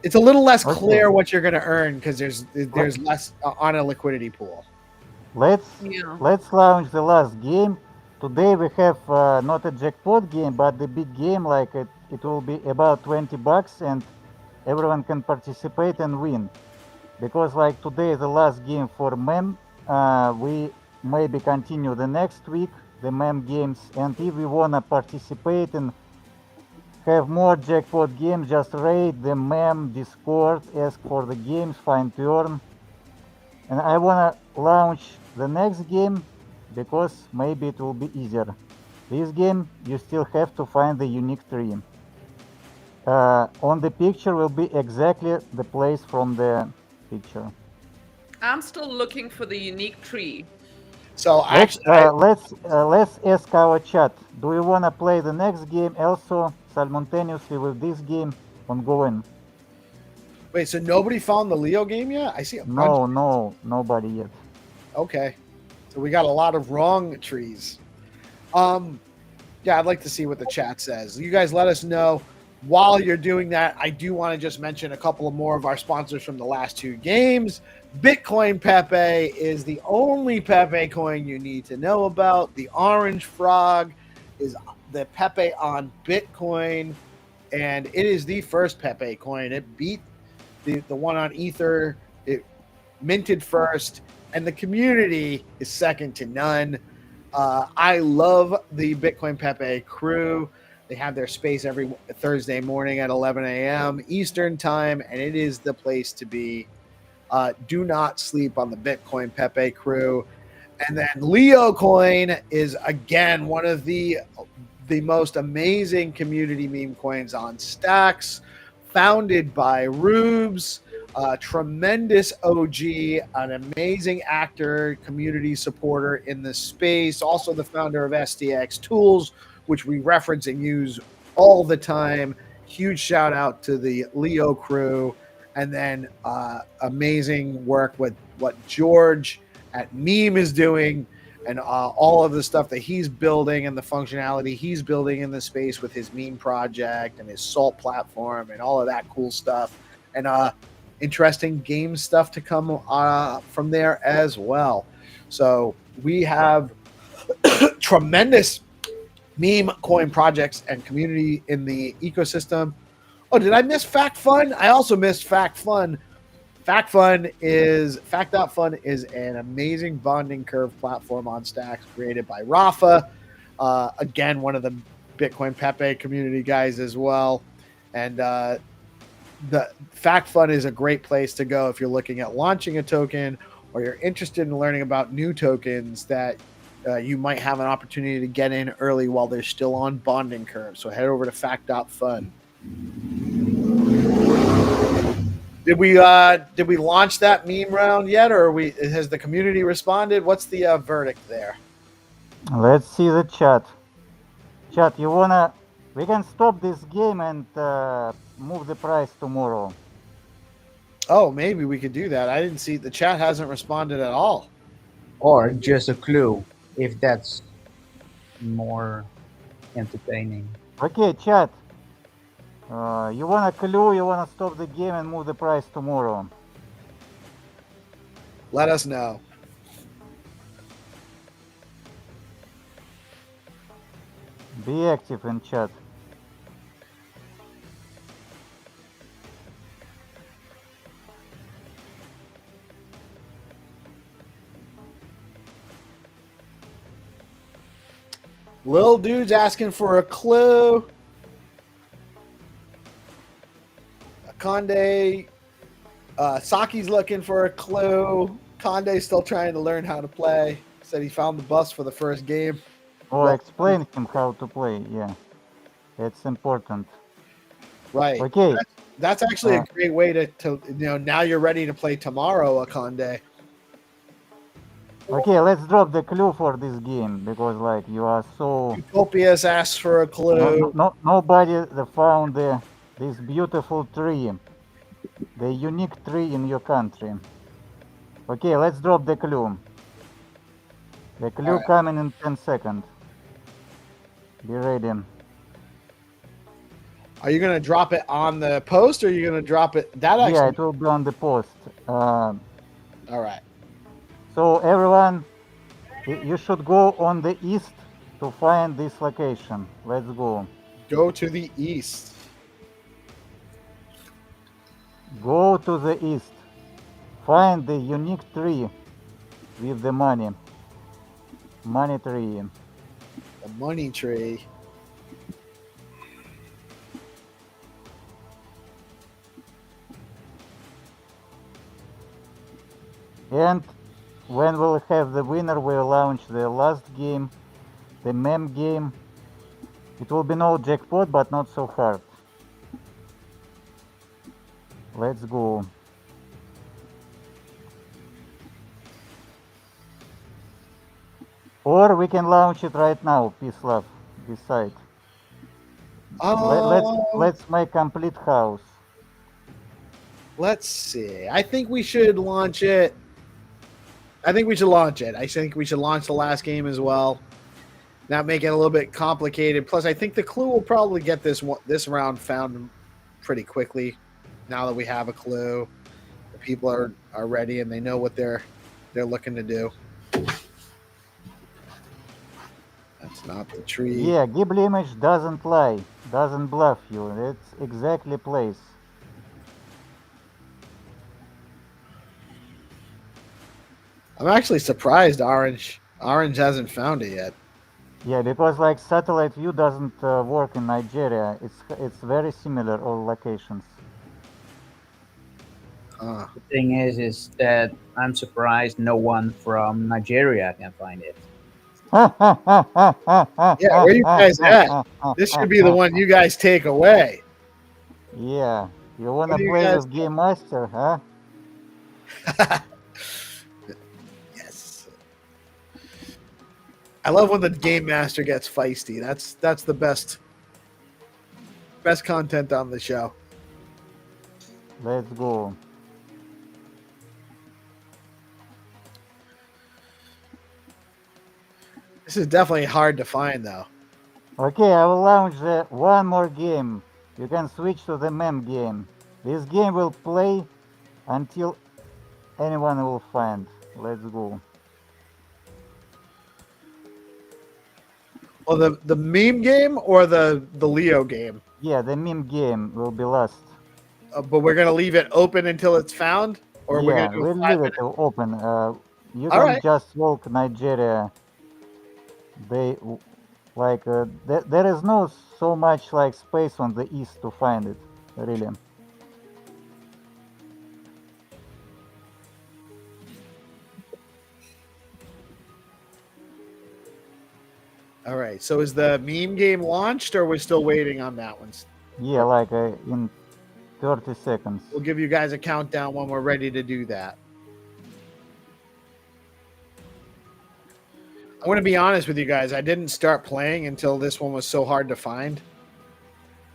It's a little less clear what you're going to earn because there's less on a liquidity pool. Let's launch the last game. Today we have not a jackpot game, but the big game, like it will be about $20 and everyone can participate and win. Because like today is the last game for MEM, we maybe continue the next week, the MEM games. And if we want to participate and have more jackpot games, just raid the MEM Discord, ask for the games, find turn. And I want to launch the next game because maybe it will be easier. This game, you still have to find the unique tree. On the picture will be exactly the place from the picture. I'm still looking for the unique tree. So let's ask our chat. Do we want to play the next game also simultaneously with this game ongoing? Wait, so nobody found the Leo game yet? I see a bunch. No, nobody yet. Okay, so we got a lot of wrong trees. Yeah, I'd like to see what the chat says. You guys let us know while you're doing that, I do want to just mention a couple of more of our sponsors from the last two games. Bitcoin Pepe is the only Pepe coin you need to know about. The Orange Frog is the Pepe on Bitcoin, and it is the first Pepe coin. It beat the one on Ether. It minted first, and the community is second to none. I love the Bitcoin Pepe crew. They have their space every Thursday morning at 11 a.m. Eastern time, and it is the place to be. Do not sleep on the Bitcoin Pepe crew. And then Leo Coin is, again, one of the most amazing community meme coins on Stacks, founded by Rubes, tremendous OG, an amazing actor, community supporter in the space, also the founder of STX Tools, which we reference and use all the time. Huge shout out to the Leo crew. And then amazing work with what George at Meme is doing, and all of the stuff that he's building and the functionality he's building in the space with his Meme project and his Salt platform and all of that cool stuff. And interesting game stuff to come from there as well. So we have tremendous meme coin projects and community in the ecosystem. Oh, did I miss Fact Fun? I also missed Fact Fun. Fact.Fun is an amazing bonding curve platform on Stacks created by Rafa. Again, one of the Bitcoin Pepe community guys as well. And the Fact.Fun is a great place to go if you're looking at launching a token or you're interested in learning about new tokens that you might have an opportunity to get in early while they're still on bonding curve. So head over to Fact.Fun. Did we launch that meme round yet, or has the community responded? What's the verdict there? Let's see the chat. Chat, we can stop this game and move the price tomorrow. Oh, maybe we could do that. I didn't see, the chat hasn't responded at all. Or just a clue, if that's more entertaining. Okay, chat. You want a clue, you want to stop the game and move the price tomorrow. Let us know. Be active in chat. Lil Dude's asking for a clue. Conde, Saki's looking for a clue. Conde's still trying to learn how to play. Said he found the bus for the first game. Or explain him how to play, yeah. It's important. Right. Okay. That's actually a great way to now you're ready to play tomorrow, Conde. Okay, let's drop the clue for this game because like you are so Utopias asks for a clue. Nobody found this beautiful tree, the unique tree in your country. Okay, let's drop the clue. The clue coming in 10 seconds. Be ready. Are you going to drop it on the post or are you going to drop it? Yeah, it will be on the post. All right. So everyone, you should go on the east to find this location. Let's go. Go to the east. Go to the east. Find the unique tree with the money. Money tree. The money tree. And when we'll have the winner, we'll launch the last game, the meme game. It will be no jackpot, but not so hard. Let's go. Or we can launch it right now, PeaceLove. Decide. Let's make complete house. Let's see. I think we should launch it. I think we should launch the last game as well. Not make it a little bit complicated. Plus, I think the clue will probably get this round found pretty quickly. Now that we have a clue, the people are ready and they know what they're looking to do. That's not the tree. Yeah, Ghibli image doesn't lie, doesn't bluff you. It's exactly place. I'm actually surprised Orange hasn't found it yet. Yeah, because like satellite view doesn't work in Nigeria. It's very similar all locations. Huh. The thing is that I'm surprised no one from Nigeria can find it. Yeah, where you guys at? This should be the one you guys take away. Yeah, you wanna What do you play guys with Game Master, huh? Yes. I love when the game master gets feisty. That's the best content on the show. Let's go. This is definitely hard to find though. Okay, I will launch one more game. You can switch to the mem game. This game will play until anyone will find. Let's go. Well, the meme game or the Leo game? Yeah, the meme game will be last. But we're gonna leave it open until it's found, or we're Yeah, gonna do we'll 5 leave it minutes? open. You All can right. just walk Nigeria. They like there is no so much like space on the east to find it, really. All right. So is the meme game launched, or we're still waiting on that one? Yeah, like in 30 seconds. We'll give you guys a countdown when we're ready to do that. I'm going to be honest with you guys. I didn't start playing until this one was so hard to find.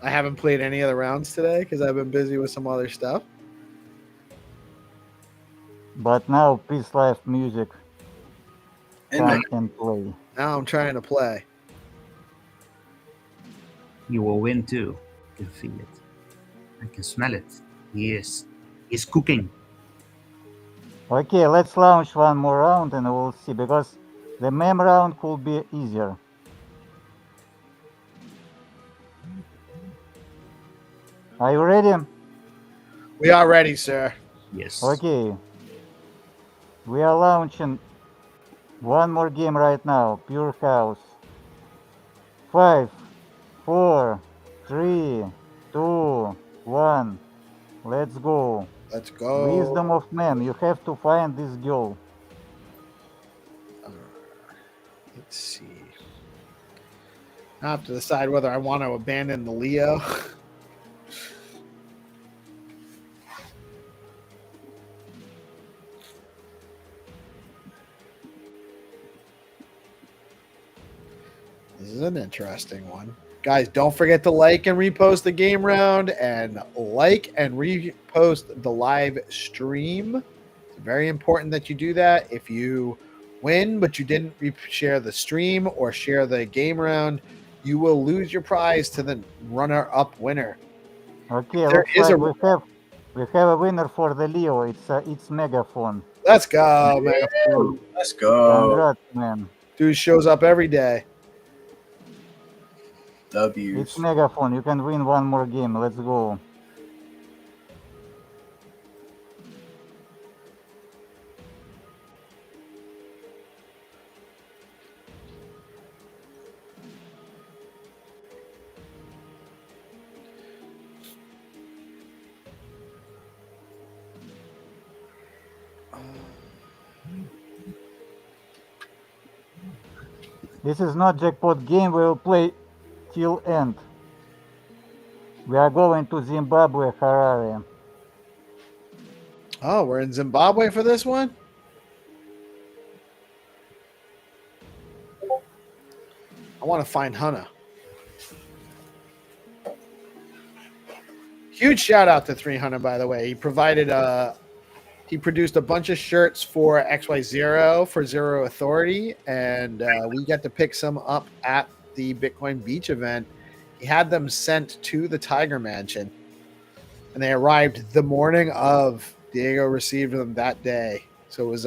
I haven't played any of the rounds today because I've been busy with some other stuff. But now PeaceLoveMusic And come and play. Now I'm trying to play. You will win too. I can feel it. I can smell it. Yes. He's cooking. Okay, let's launch one more round and we'll see, because the mem round could be easier. Are you ready? We are ready, sir. Yes. Okay. We are launching one more game right now. Pure House. 5, 4, 3, 2, 1. Let's go. Let's go. Wisdom of Man. You have to find this girl. Let's see. I have to decide whether I want to abandon the Leo. This is an interesting one. Guys, don't forget to like and repost the game round, and like and repost the live stream. It's very important that you do that. If you win, but you didn't share the stream or share the game round, you will lose your prize to the runner-up winner. Okay, There looks is like we have a winner for the Leo. It's Megaphone. Let's go, man. let's go. Congrats, man. Dude shows up every day. W's. It's Megaphone. You can win one more game. Let's go. This is not jackpot game. We will play till end. We are going to Zimbabwe, Harare. Oh, we're in Zimbabwe for this one? I want to find Hannah. Huge shout out to 300, by the way. He provided He produced a bunch of shirts for XY0 for Zero Authority, and we got to pick some up at the Bitcoin Beach event. He had them sent to the Tiger Mansion, and they arrived the morning of. Diego received them that day, so it was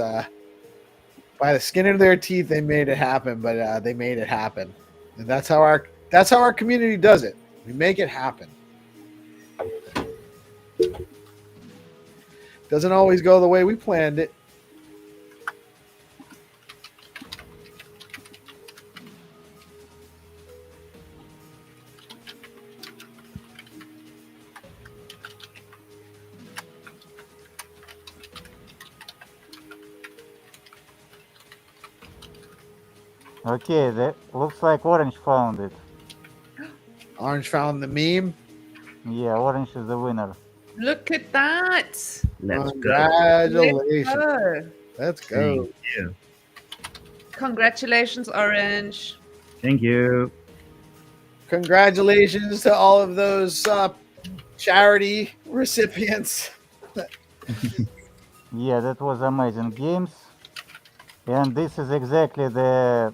by the skin of their teeth they made it happen. But they made it happen, and that's how our community does it. We make it happen. Doesn't always go the way we planned it. Okay, that looks like Orange found it. Orange found the meme. Yeah, Orange is the winner. Look at that. Let's go. Congratulations. Go. Let's go. Thank you. Congratulations, Orange. Thank you. Congratulations to all of those charity recipients. Yeah, that was amazing games. And this is exactly the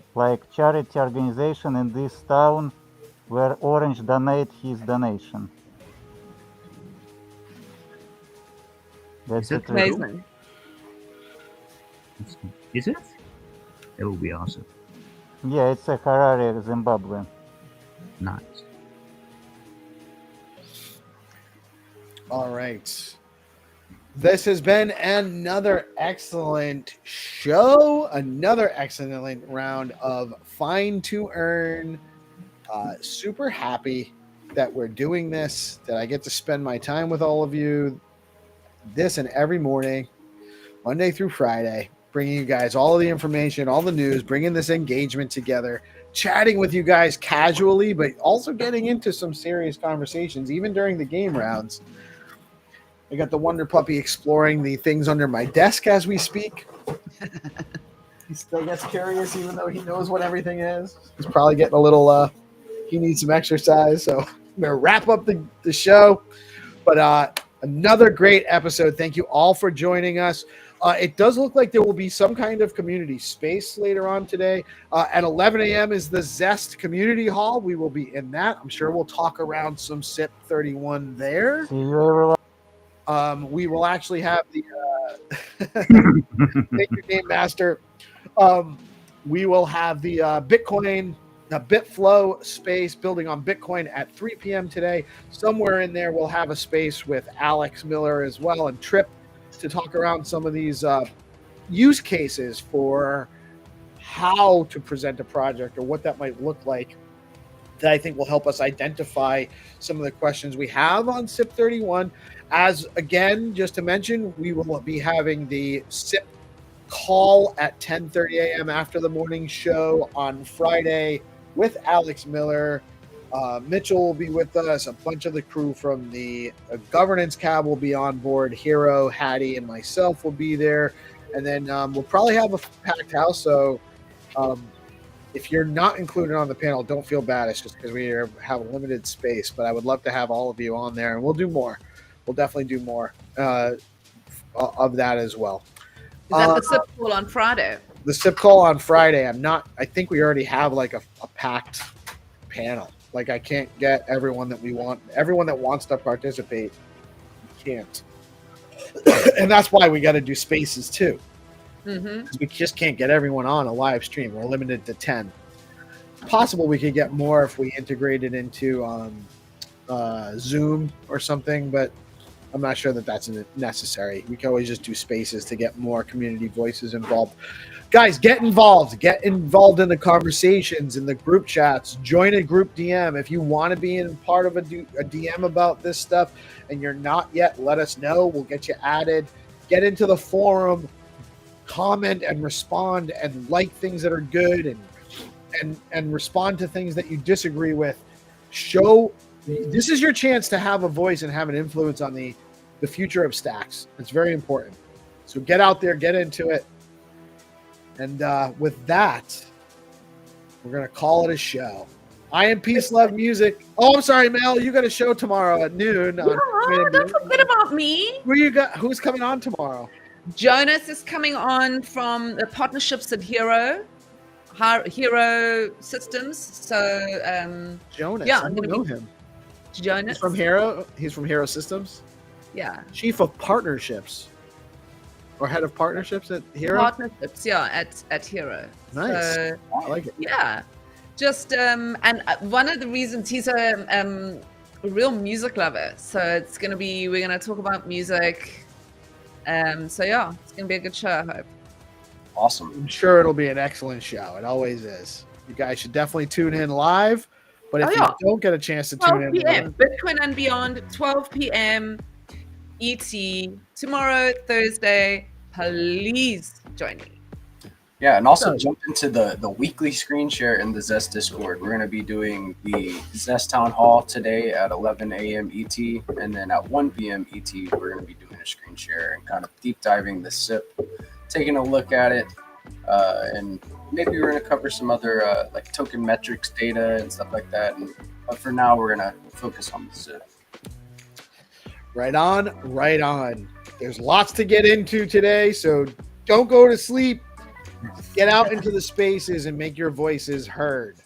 charity organization in this town where Orange donate his donation. That's Is it. that Really. Amazing. Is it? That would be awesome. Yeah, it's a Harare, Zimbabwe. Nice. All right. This has been another excellent show, another excellent round of Fine to Earn. Super happy that we're doing this, that I get to spend my time with all of you this and every morning, Monday through Friday, bringing you guys all of the information, all the news, bringing this engagement together, chatting with you guys casually, but also getting into some serious conversations, even during the game rounds. I got the Wonder Puppy exploring the things under my desk as we speak. He still gets curious, even though he knows what everything is. He's probably getting a little, he needs some exercise. So I'm going to wrap up the show. But another great episode. Thank you all for joining us. It does look like there will be some kind of community space later on today. At 11 a.m. is the Zest Community Hall. We will be in that. I'm sure we'll talk around some SIP 31 there. See you, everyone. We will actually have the thank you, Game Master. We will have the Bitflow space building on Bitcoin at 3 p.m. today. Somewhere in there, we'll have a space with Alex Miller as well and Trip to talk around some of these use cases for how to present a project or what that might look like. That I think will help us identify some of the questions we have on SIP 31. As again, just to mention, we will be having the SIP call at 10:30 a.m. after the morning show on Friday with Alex Miller. Mitchell will be with us. A bunch of the crew from the governance cab will be on board. Hero, Hattie, and myself will be there. And then we'll probably have a packed house. So if you're not included on the panel, don't feel bad. It's just because we have a limited space. But I would love to have all of you on there, and we'll do more. We'll definitely do more of that as well. Is that the SIP call on Friday? The SIP call on Friday. I think we already have like a packed panel. Like I can't get everyone that we want. Everyone that wants to participate can't. And that's why we got to do spaces too. Because we just can't get everyone on a live stream. We're limited to 10. Possible we could get more if we integrate it into Zoom or something, but I'm not sure that that's necessary. We can always just do spaces to get more community voices involved. Guys, get involved. Get involved in the conversations, in the group chats. Join a group DM. If you want to be in part of a DM about this stuff and you're not yet, let us know. We'll get you added. Get into the forum. Comment and respond and like things that are good and respond to things that you disagree with. This is your chance to have a voice and have an influence on the future of Stacks. It's very important. So get out there, get into it. And with that, we're going to call it a show. I am PeaceLoveMusic. Oh, I'm sorry, Mel. You got a show tomorrow at noon. Don't forget about me. Who's coming on tomorrow? Jonas is coming on from the partnerships at Hero Systems. So Jonas, yeah, I I'm don't gonna know be him. Jonas. He's from Hero. He's from Hero Systems. Yeah. Chief of Partnerships or head of partnerships at Hero. Partnerships, yeah, at Hero. Nice. So, I like it. yeah, just and one of the reasons he's a real music lover. So we're gonna talk about music. So yeah, it's gonna be a good show, I hope. Awesome. I'm sure it'll be an excellent show. It always is. You guys should definitely tune in live. But if Oh, yeah. you don't get a chance to 12 tune in, p.m. Bitcoin and Beyond, 12 p.m. ET tomorrow, Thursday. Please join me. Yeah, and also So- jump into the weekly screen share in the Zest Discord. We're going to be doing the Zest Town Hall today at 11 a.m. ET, and then at 1 p.m. ET, we're going to be doing a screen share and kind of deep diving the SIP, taking a look at it, and maybe we're going to cover some other like token metrics data and stuff like that. But for now, we're going to focus on the SIP. right on, right on. There's lots to get into today, so don't go to sleep. Get out into the spaces and make your voices heard.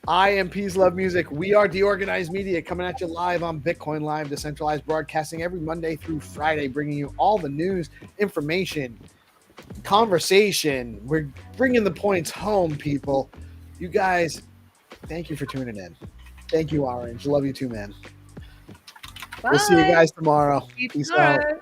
I am PeaceLoveMusic. We are DeOrganized Media, coming at you live on BitcoinLive, Decentralized, broadcasting every Monday through Friday, bringing you all the news, information, conversation. We're bringing the points home, people. You guys, thank you for tuning in. Thank you, Orange. Love you too, man. We'll see you Bye. guys tomorrow. See you Peace out. tomorrow.